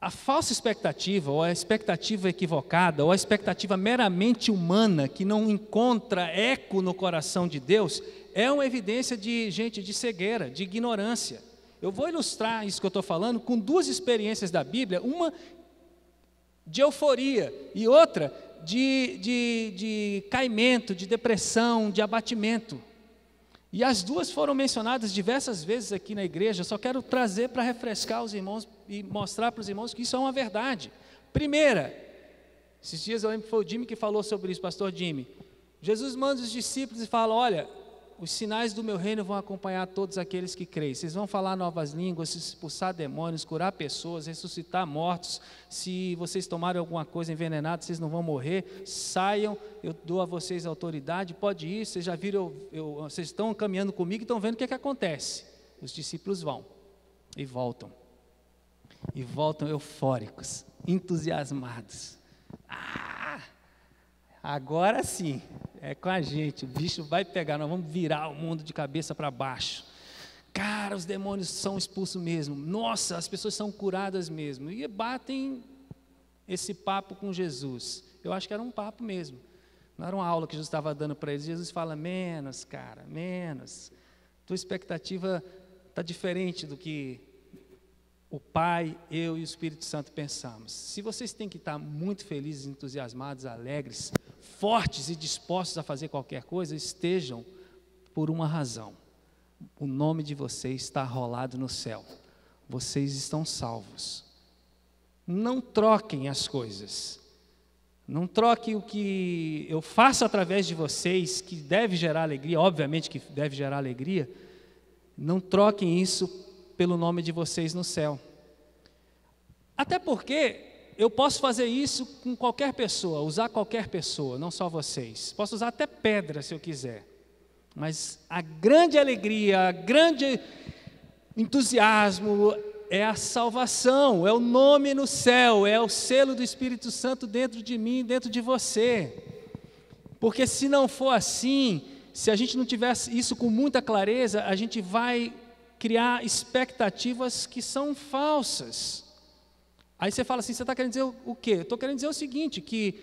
Speaker 1: A falsa expectativa, ou a expectativa equivocada, ou a expectativa meramente humana, que não encontra eco no coração de Deus, é uma evidência de, gente, de cegueira, de ignorância. Eu vou ilustrar isso que eu estou falando com duas experiências da Bíblia, uma de euforia e outra de caimento, de depressão, de abatimento. E as duas foram mencionadas diversas vezes aqui na igreja. Eu só quero trazer para refrescar os irmãos e mostrar para os irmãos que isso é uma verdade. Primeira, esses dias eu lembro que foi o Jimmy que falou sobre isso, pastor Jimmy. Jesus manda os discípulos e fala: olha, os sinais do meu reino vão acompanhar todos aqueles que creem. Vocês vão falar novas línguas, expulsar demônios, curar pessoas, ressuscitar mortos. Se vocês tomarem alguma coisa envenenada, vocês não vão morrer. Saiam, eu dou a vocês autoridade, pode ir. Vocês já viram, vocês estão caminhando comigo e estão vendo o que acontece. Os discípulos vão e voltam. E voltam eufóricos, entusiasmados. Agora sim, é com a gente, o bicho vai pegar, nós vamos virar o mundo de cabeça para baixo. Cara, os demônios são expulsos mesmo. Nossa, as pessoas são curadas mesmo. E batem esse papo com Jesus. Eu acho que era um papo mesmo. Não era uma aula que Jesus estava dando para eles. Jesus fala: menos, cara, menos. Tua expectativa está diferente do que o Pai, eu e o Espírito Santo pensamos. Se vocês têm que estar muito felizes, entusiasmados, alegres, fortes e dispostos a fazer qualquer coisa, estejam por uma razão. O nome de vocês está rolado no céu. Vocês estão salvos. Não troquem as coisas. Não troquem o que eu faço através de vocês, que deve gerar alegria, obviamente que deve gerar alegria. Não troquem isso pelo nome de vocês no céu. Até porque eu posso fazer isso com qualquer pessoa, usar qualquer pessoa, não só vocês. Posso usar até pedra se eu quiser. Mas a grande alegria, a grande entusiasmo é a salvação, é o nome no céu, é o selo do Espírito Santo dentro de mim, dentro de você. Porque se não for assim, se a gente não tivesse isso com muita clareza, a gente vai criar expectativas que são falsas. Aí você fala assim: você está querendo dizer o quê? Eu estou querendo dizer o seguinte, que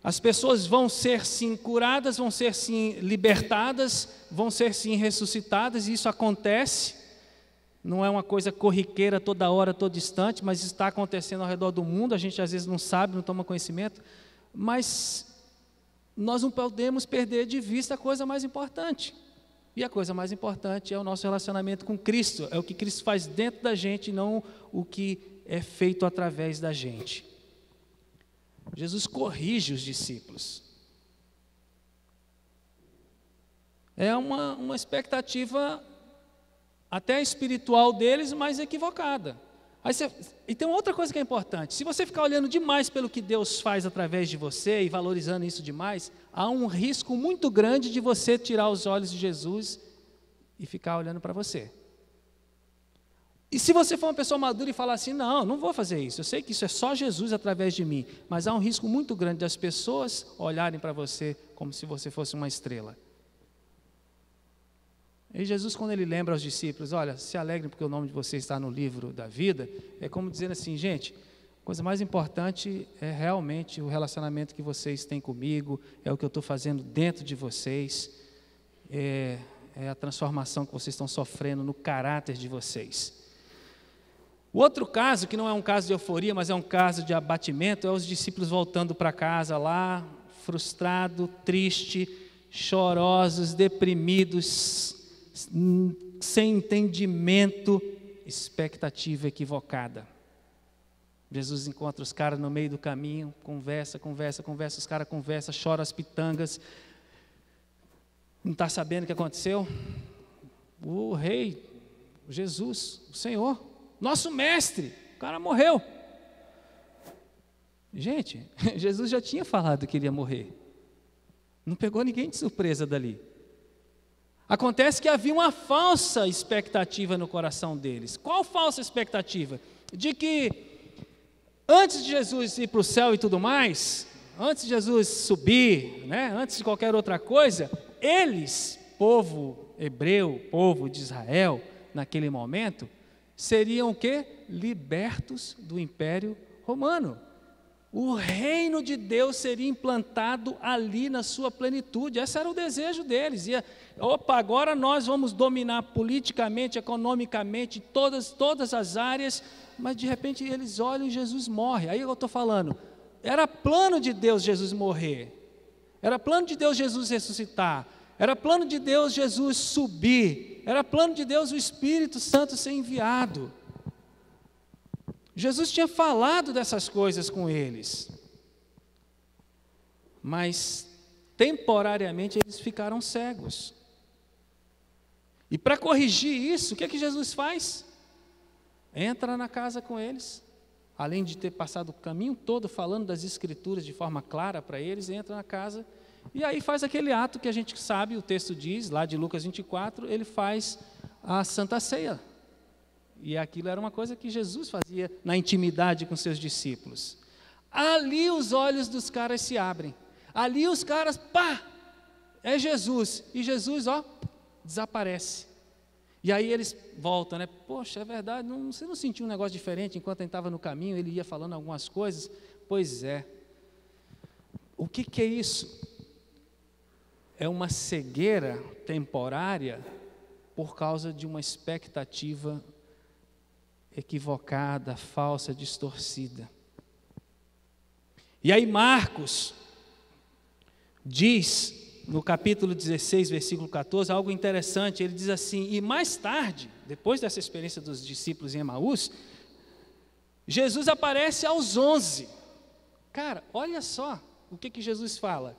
Speaker 1: as pessoas vão ser sim curadas, vão ser sim libertadas, vão ser sim ressuscitadas, e isso acontece, não é uma coisa corriqueira toda hora, todo instante, mas está acontecendo ao redor do mundo, a gente às vezes não sabe, não toma conhecimento, mas nós não podemos perder de vista a coisa mais importante. E a coisa mais importante é o nosso relacionamento com Cristo, é o que Cristo faz dentro da gente, não o que é feito através da gente. Jesus corrige os discípulos. É uma expectativa até espiritual deles, mas equivocada. E tem outra coisa que é importante: se você ficar olhando demais pelo que Deus faz através de você e valorizando isso demais, há um risco muito grande de você tirar os olhos de Jesus e ficar olhando para você. E se você for uma pessoa madura e falar assim: não vou fazer isso, eu sei que isso é só Jesus através de mim, mas há um risco muito grande das pessoas olharem para você como se você fosse uma estrela. E Jesus, quando ele lembra aos discípulos: olha, se alegrem porque o nome de vocês está no livro da vida, é como dizendo assim: gente, a coisa mais importante é realmente o relacionamento que vocês têm comigo, é o que eu estou fazendo dentro de vocês, é a transformação que vocês estão sofrendo no caráter de vocês. O outro caso, que não é um caso de euforia, mas é um caso de abatimento, é os discípulos voltando para casa lá, frustrado, triste, chorosos, deprimidos, sem entendimento, expectativa equivocada. Jesus encontra os caras no meio do caminho, conversa, os caras conversam, choram as pitangas. Não está sabendo o que aconteceu? O rei, Jesus, o Senhor, nosso mestre, o cara morreu. Gente, Jesus já tinha falado que ele ia morrer. Não pegou ninguém de surpresa dali. Acontece que havia uma falsa expectativa no coração deles. Qual falsa expectativa? De que antes de Jesus ir para o céu e tudo mais, antes de Jesus subir, né, antes de qualquer outra coisa, eles, povo hebreu, povo de Israel, naquele momento, seriam o quê? Libertos do Império Romano. O reino de Deus seria implantado ali na sua plenitude. Esse era o desejo deles. Agora nós vamos dominar politicamente, economicamente, todas as áreas, mas de repente eles olham e Jesus morre. Aí eu estou falando, era plano de Deus Jesus morrer, era plano de Deus Jesus ressuscitar, era plano de Deus Jesus subir, era plano de Deus o Espírito Santo ser enviado. Jesus tinha falado dessas coisas com eles, mas temporariamente eles ficaram cegos. E para corrigir isso, o que é que Jesus faz? Entra na casa com eles, além de ter passado o caminho todo falando das Escrituras de forma clara para eles, entra na casa e aí faz aquele ato que a gente sabe, o texto diz, lá de Lucas 24, ele faz a Santa Ceia. E aquilo era uma coisa que Jesus fazia na intimidade com seus discípulos. Ali os olhos dos caras se abrem. Ali os caras, pá, é Jesus. E Jesus, desaparece. E aí eles voltam, né? Poxa, é verdade, você não sentiu um negócio diferente enquanto ele estava no caminho, ele ia falando algumas coisas? Pois é. O que é isso? É uma cegueira temporária por causa de uma expectativa equivocada, falsa, distorcida. E aí Marcos diz, no capítulo 16, versículo 14, algo interessante. Ele diz assim: e mais tarde, depois dessa experiência dos discípulos em Emaús, Jesus aparece aos 11. Cara, olha só o que Jesus fala.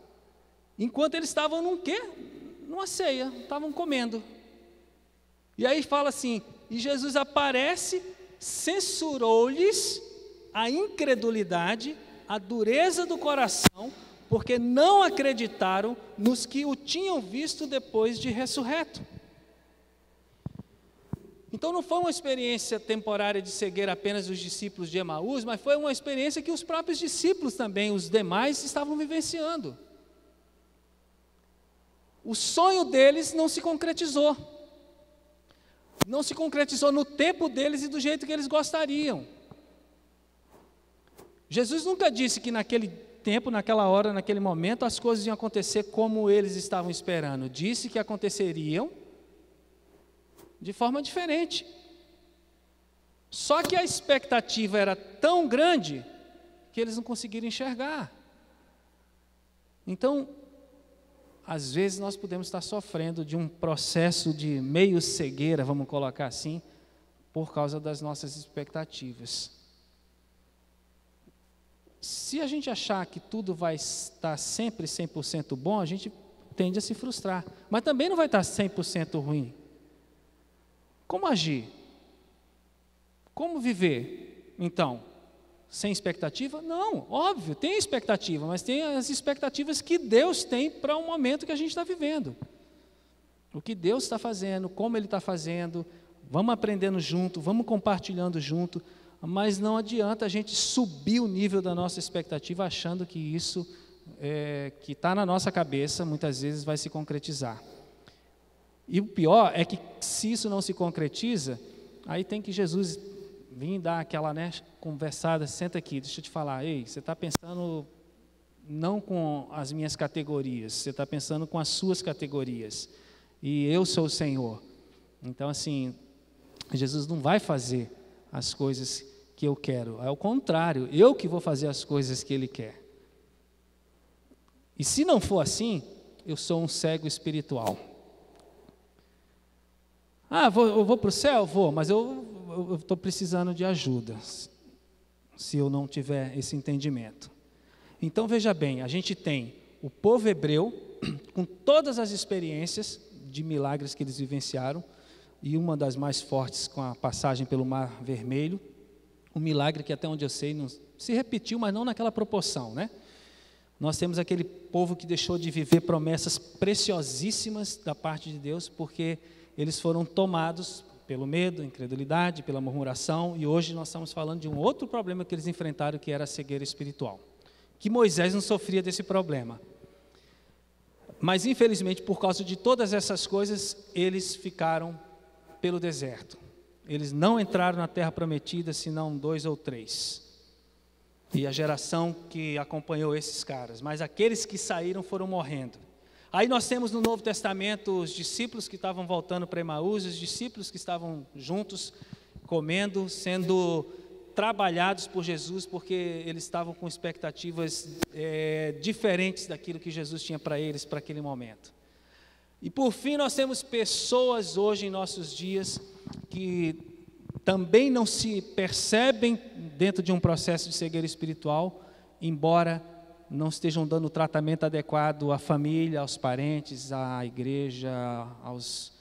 Speaker 1: Enquanto eles estavam numa ceia, estavam comendo. E aí fala assim, e Jesus aparece, censurou-lhes a incredulidade, a dureza do coração, porque não acreditaram nos que o tinham visto depois de ressurreto. Então não foi uma experiência temporária de cegueira apenas dos discípulos de Emaús, mas foi uma experiência que os próprios discípulos também, os demais, estavam vivenciando. O sonho deles não se concretizou. Não se concretizou no tempo deles e do jeito que eles gostariam. Jesus nunca disse que naquele tempo, naquela hora, naquele momento, as coisas iam acontecer como eles estavam esperando. Disse que aconteceriam de forma diferente. Só que a expectativa era tão grande que eles não conseguiram enxergar. Então, às vezes nós podemos estar sofrendo de um processo de meio cegueira, vamos colocar assim, por causa das nossas expectativas. Se a gente achar que tudo vai estar sempre 100% bom, a gente tende a se frustrar. Mas também não vai estar 100% ruim. Como agir? Como viver, então? Sem expectativa? Não, óbvio, tem expectativa, mas tem as expectativas que Deus tem para o momento que a gente está vivendo. O que Deus está fazendo, como Ele está fazendo, vamos aprendendo junto, vamos compartilhando junto, mas não adianta a gente subir o nível da nossa expectativa achando que isso que está na nossa cabeça muitas vezes vai se concretizar. E o pior é que se isso não se concretiza, aí tem que Jesus vir dar aquela conversada, senta aqui, deixa eu te falar, ei, você está pensando não com as minhas categorias, você está pensando com as suas categorias, e eu sou o Senhor. Então assim, Jesus não vai fazer as coisas que eu quero, é o contrário, eu que vou fazer as coisas que Ele quer. E se não for assim, eu sou um cego espiritual. Eu vou para o céu? Vou, mas eu estou precisando de ajuda, se eu não tiver esse entendimento. Então veja bem, a gente tem o povo hebreu com todas as experiências de milagres que eles vivenciaram, e uma das mais fortes com a passagem pelo Mar Vermelho, um milagre que até onde eu sei não se repetiu, mas não naquela proporção, né? Nós temos aquele povo que deixou de viver promessas preciosíssimas da parte de Deus, porque eles foram tomados pelo medo, incredulidade, pela murmuração, e hoje nós estamos falando de um outro problema que eles enfrentaram, que era a cegueira espiritual. Que Moisés não sofria desse problema. Mas, infelizmente, por causa de todas essas coisas, eles ficaram pelo deserto. Eles não entraram na terra prometida, senão 2 ou 3. E a geração que acompanhou esses caras. Mas aqueles que saíram foram morrendo. Aí nós temos no Novo Testamento os discípulos que estavam voltando para Emaús, os discípulos que estavam juntos, comendo, sendo trabalhados por Jesus, porque eles estavam com expectativas diferentes daquilo que Jesus tinha para eles, para aquele momento. E por fim nós temos pessoas hoje em nossos dias que também não se percebem dentro de um processo de cegueira espiritual, embora não estejam dando o tratamento adequado à família, aos parentes, à igreja, aos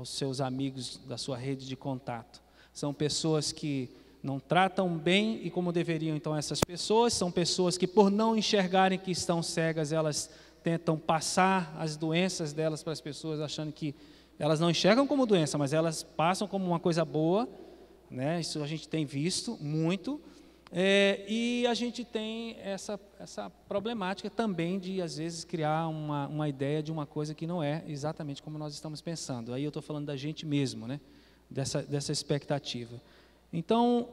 Speaker 1: seus amigos da sua rede de contato. São pessoas que não tratam bem e como deveriam. Então essas pessoas são pessoas que, por não enxergarem que estão cegas, elas tentam passar as doenças delas para as pessoas, achando que elas não enxergam como doença, mas elas passam como uma coisa boa, né? Isso a gente tem visto muito, e a gente tem essa problemática também de, às vezes, criar uma ideia de uma coisa que não é exatamente como nós estamos pensando. Aí eu estou falando da gente mesmo, né? Dessa expectativa. Então,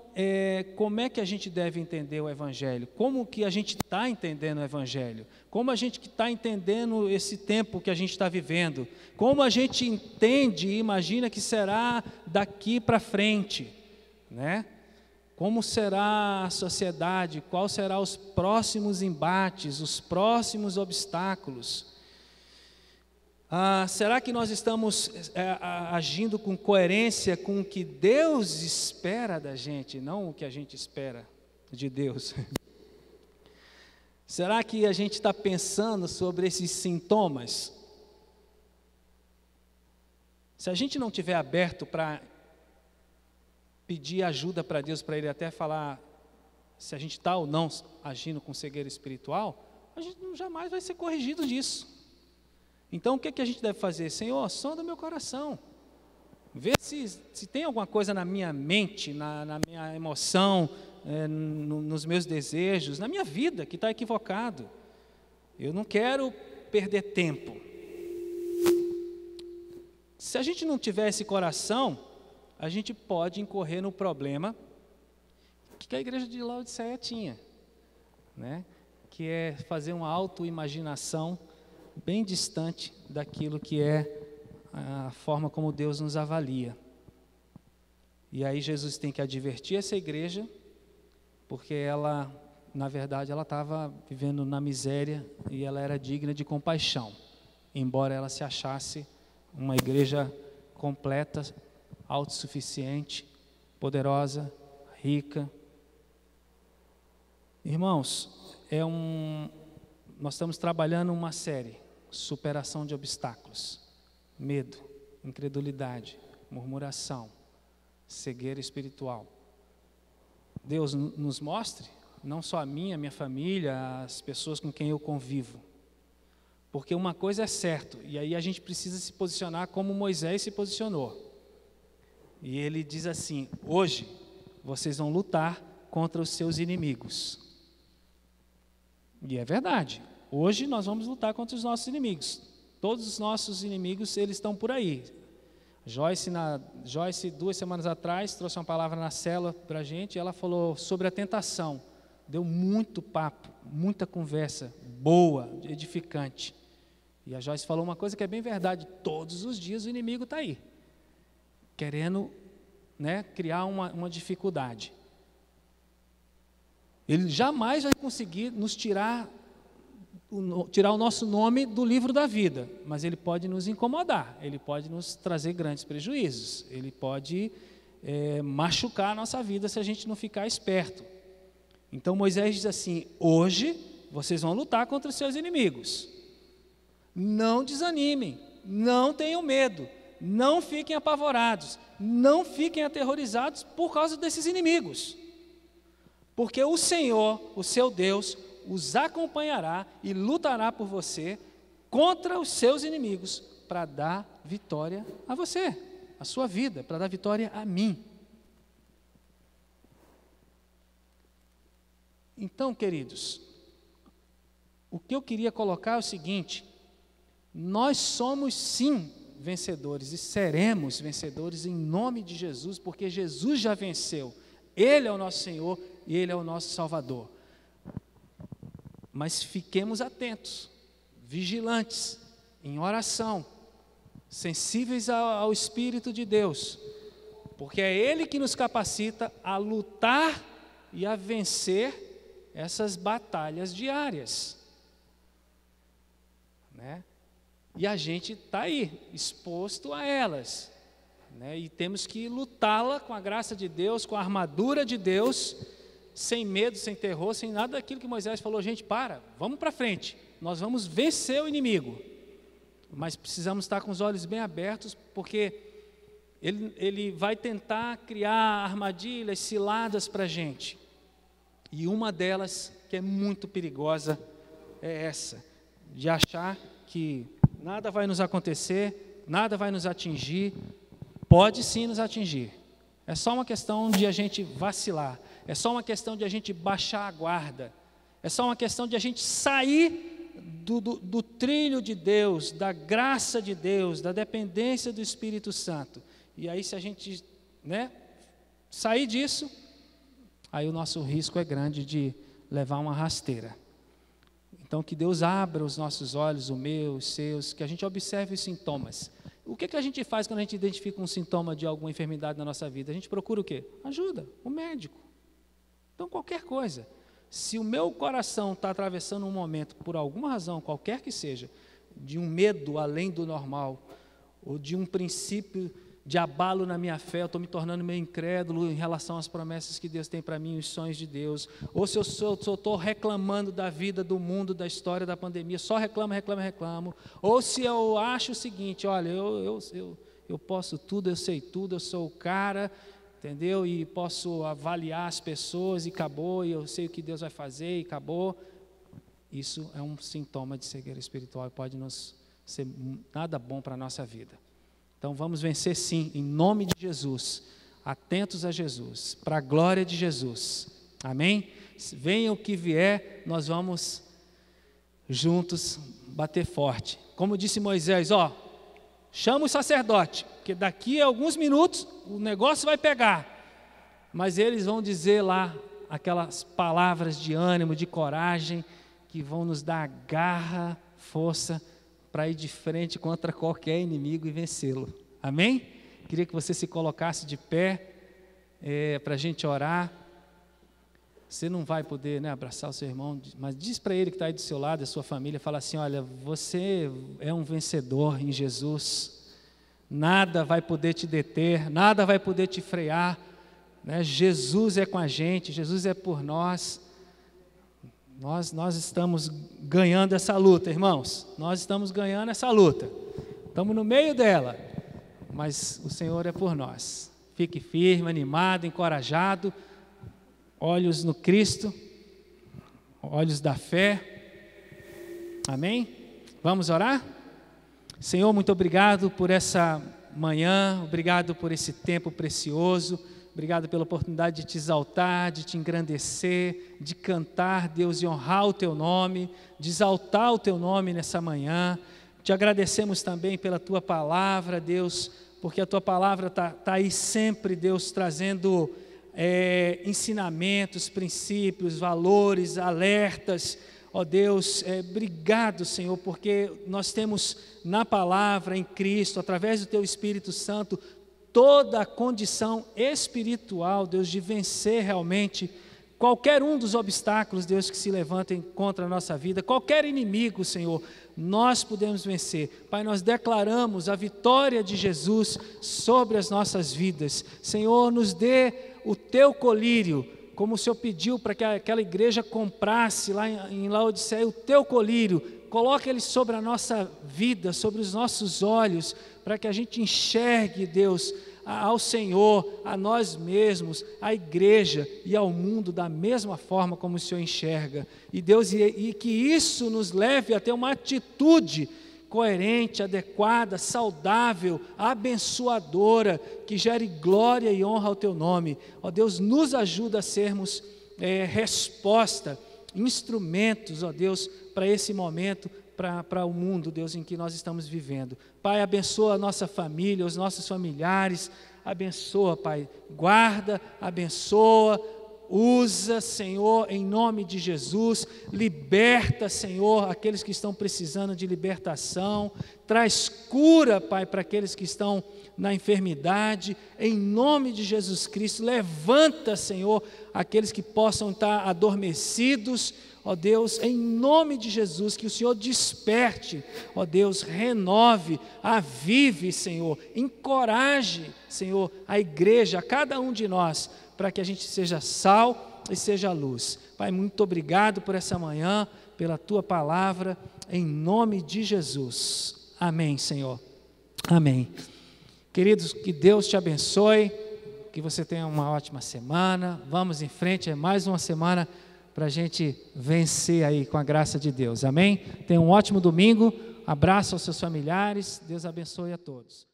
Speaker 1: como é que a gente deve entender o Evangelho? Como que a gente está entendendo o Evangelho? Como a gente está entendendo esse tempo que a gente está vivendo? Como a gente entende e imagina que será daqui para frente, né? Como será a sociedade? Quais serão os próximos embates, os próximos obstáculos? Será que nós estamos agindo com coerência com o que Deus espera da gente, não o que a gente espera de Deus? Será que a gente está pensando sobre esses sintomas? Se a gente não estiver aberto para pedir ajuda para Deus, para Ele até falar se a gente está ou não agindo com cegueira espiritual, a gente jamais vai ser corrigido disso. Então, o que a gente deve fazer? Senhor, sonda meu coração. Vê se tem alguma coisa na minha mente, na minha emoção, nos meus desejos, na minha vida que está equivocado. Eu não quero perder tempo. Se a gente não tiver esse coração, a gente pode incorrer no problema que a igreja de Laodiceia tinha, né? Que é fazer uma autoimaginação bem distante daquilo que é a forma como Deus nos avalia. E aí Jesus tem que advertir essa igreja, porque ela, na verdade, ela estava vivendo na miséria e ela era digna de compaixão, embora ela se achasse uma igreja completa, autossuficiente, poderosa, rica. Irmãos, nós estamos trabalhando uma série, superação de obstáculos, medo, incredulidade, murmuração, cegueira espiritual. Deus nos mostre, não só a mim, a minha família, as pessoas com quem eu convivo. Porque uma coisa é certa, e aí a gente precisa se posicionar como Moisés se posicionou. E ele diz assim: hoje vocês vão lutar contra os seus inimigos. E é verdade. Hoje nós vamos lutar contra os nossos inimigos. Todos os nossos inimigos, eles estão por aí. Joyce, 2 semanas atrás, trouxe uma palavra na célula para a gente, e ela falou sobre a tentação. Deu muito papo, muita conversa, boa, edificante. E a Joyce falou uma coisa que é bem verdade: todos os dias o inimigo está aí, querendo, né, criar uma dificuldade. Ele jamais vai conseguir nos tirar o nosso nome do livro da vida, mas ele pode nos incomodar, ele pode nos trazer grandes prejuízos, ele pode machucar a nossa vida se a gente não ficar esperto. Então Moisés diz assim: hoje vocês vão lutar contra os seus inimigos. Não desanimem, não tenham medo, não fiquem apavorados, não fiquem aterrorizados por causa desses inimigos. Porque o Senhor, o seu Deus, os acompanhará e lutará por você contra os seus inimigos para dar vitória a você, a sua vida, para dar vitória a mim. Então, queridos, o que eu queria colocar é o seguinte: nós somos sim vencedores e seremos vencedores em nome de Jesus, porque Jesus já venceu. Ele é o nosso Senhor e Ele é o nosso Salvador. Mas fiquemos atentos, vigilantes, em oração, sensíveis ao Espírito de Deus, porque é Ele que nos capacita a lutar e a vencer essas batalhas diárias, né? E a gente está aí, exposto a elas, né? E temos que lutá-la com a graça de Deus, com a armadura de Deus, sem medo, sem terror, sem nada daquilo que Moisés falou. Gente, vamos para frente, nós vamos vencer o inimigo, mas precisamos estar com os olhos bem abertos, porque ele vai tentar criar armadilhas, ciladas para a gente. E uma delas, que é muito perigosa, é essa, de achar que nada vai nos acontecer, nada vai nos atingir. Pode sim nos atingir. É só uma questão de a gente vacilar, é só uma questão de a gente baixar a guarda, é só uma questão de a gente sair do trilho de Deus, da graça de Deus, da dependência do Espírito Santo. E aí, se a gente, sair disso, aí o nosso risco é grande de levar uma rasteira. Então, que Deus abra os nossos olhos, o meu, os seus, que a gente observe os sintomas. O que a gente faz quando a gente identifica um sintoma de alguma enfermidade na nossa vida? A gente procura o quê? Ajuda, o médico. Então, qualquer coisa. Se o meu coração está atravessando um momento, por alguma razão, qualquer que seja, de um medo além do normal, ou de um princípio de abalo na minha fé, eu estou me tornando meio incrédulo em relação às promessas que Deus tem para mim, os sonhos de Deus, ou se eu estou reclamando da vida, do mundo, da história, da pandemia, só reclamo, ou se eu acho o seguinte: olha, eu posso tudo, eu sei tudo, eu sou o cara, entendeu? E posso avaliar as pessoas e acabou, e eu sei o que Deus vai fazer e acabou. Isso é um sintoma de cegueira espiritual e pode nos ser nada bom para a nossa vida. Então vamos vencer sim, em nome de Jesus, atentos a Jesus, para a glória de Jesus, amém? Venha o que vier, nós vamos juntos bater forte. Como disse Moisés, chama o sacerdote, porque daqui a alguns minutos o negócio vai pegar, mas eles vão dizer lá aquelas palavras de ânimo, de coragem, que vão nos dar garra, força, para ir de frente contra qualquer inimigo e vencê-lo. Amém? Queria que você se colocasse de pé para a gente orar. Você não vai poder abraçar o seu irmão, mas diz para ele que está aí do seu lado, a sua família, fala assim: olha, você é um vencedor em Jesus, nada vai poder te deter, nada vai poder te frear, Jesus é com a gente, Jesus é por nós. Nós estamos ganhando essa luta, irmãos. Nós estamos ganhando essa luta. Estamos no meio dela, mas o Senhor é por nós. Fique firme, animado, encorajado. Olhos no Cristo, olhos da fé. Amém? Vamos orar? Senhor, muito obrigado por essa manhã, obrigado por esse tempo precioso. Obrigado pela oportunidade de te exaltar, de te engrandecer, de cantar, Deus, e honrar o Teu nome, de exaltar o Teu nome nessa manhã. Te agradecemos também pela Tua palavra, Deus, porque a Tua palavra está aí sempre, Deus, trazendo ensinamentos, princípios, valores, alertas. Ó Deus, obrigado, Senhor, porque nós temos na palavra, em Cristo, através do Teu Espírito Santo, toda a condição espiritual, Deus, de vencer realmente qualquer um dos obstáculos, Deus, que se levantem contra a nossa vida, qualquer inimigo, Senhor, nós podemos vencer. Pai, nós declaramos a vitória de Jesus sobre as nossas vidas. Senhor, nos dê o Teu colírio, como o Senhor pediu para que aquela igreja comprasse lá em Laodiceia, o Teu colírio,
Speaker 5: coloca ele sobre a nossa vida, sobre os nossos olhos, para que a gente enxergue, Deus, ao Senhor, a nós mesmos, à igreja e ao mundo da mesma forma como o Senhor enxerga. E Deus, e que isso nos leve a ter uma atitude coerente, adequada, saudável, abençoadora, que gere glória e honra ao Teu nome. Ó Deus, nos ajuda a sermos resposta, instrumentos, ó Deus, para esse momento, para o mundo, Deus, em que nós estamos vivendo. Pai, abençoa a nossa família, os nossos familiares, abençoa, Pai, guarda, abençoa, usa, Senhor, em nome de Jesus, liberta, Senhor, aqueles que estão precisando de libertação, traz cura, Pai, para aqueles que estão na enfermidade, em nome de Jesus Cristo, levanta, Senhor, aqueles que possam estar adormecidos, ó Deus, em nome de Jesus, que o Senhor desperte, ó Deus, renove, avive, Senhor, encoraje, Senhor, a igreja, a cada um de nós, para que a gente seja sal e seja luz. Pai, muito obrigado por essa manhã, pela Tua palavra, em nome de Jesus. Amém, Senhor. Amém. Queridos, que Deus te abençoe, que você tenha uma ótima semana. Vamos em frente, é mais uma semana para a gente vencer aí com a graça de Deus. Amém? Tenha um ótimo domingo, abraço aos seus familiares, Deus abençoe a todos.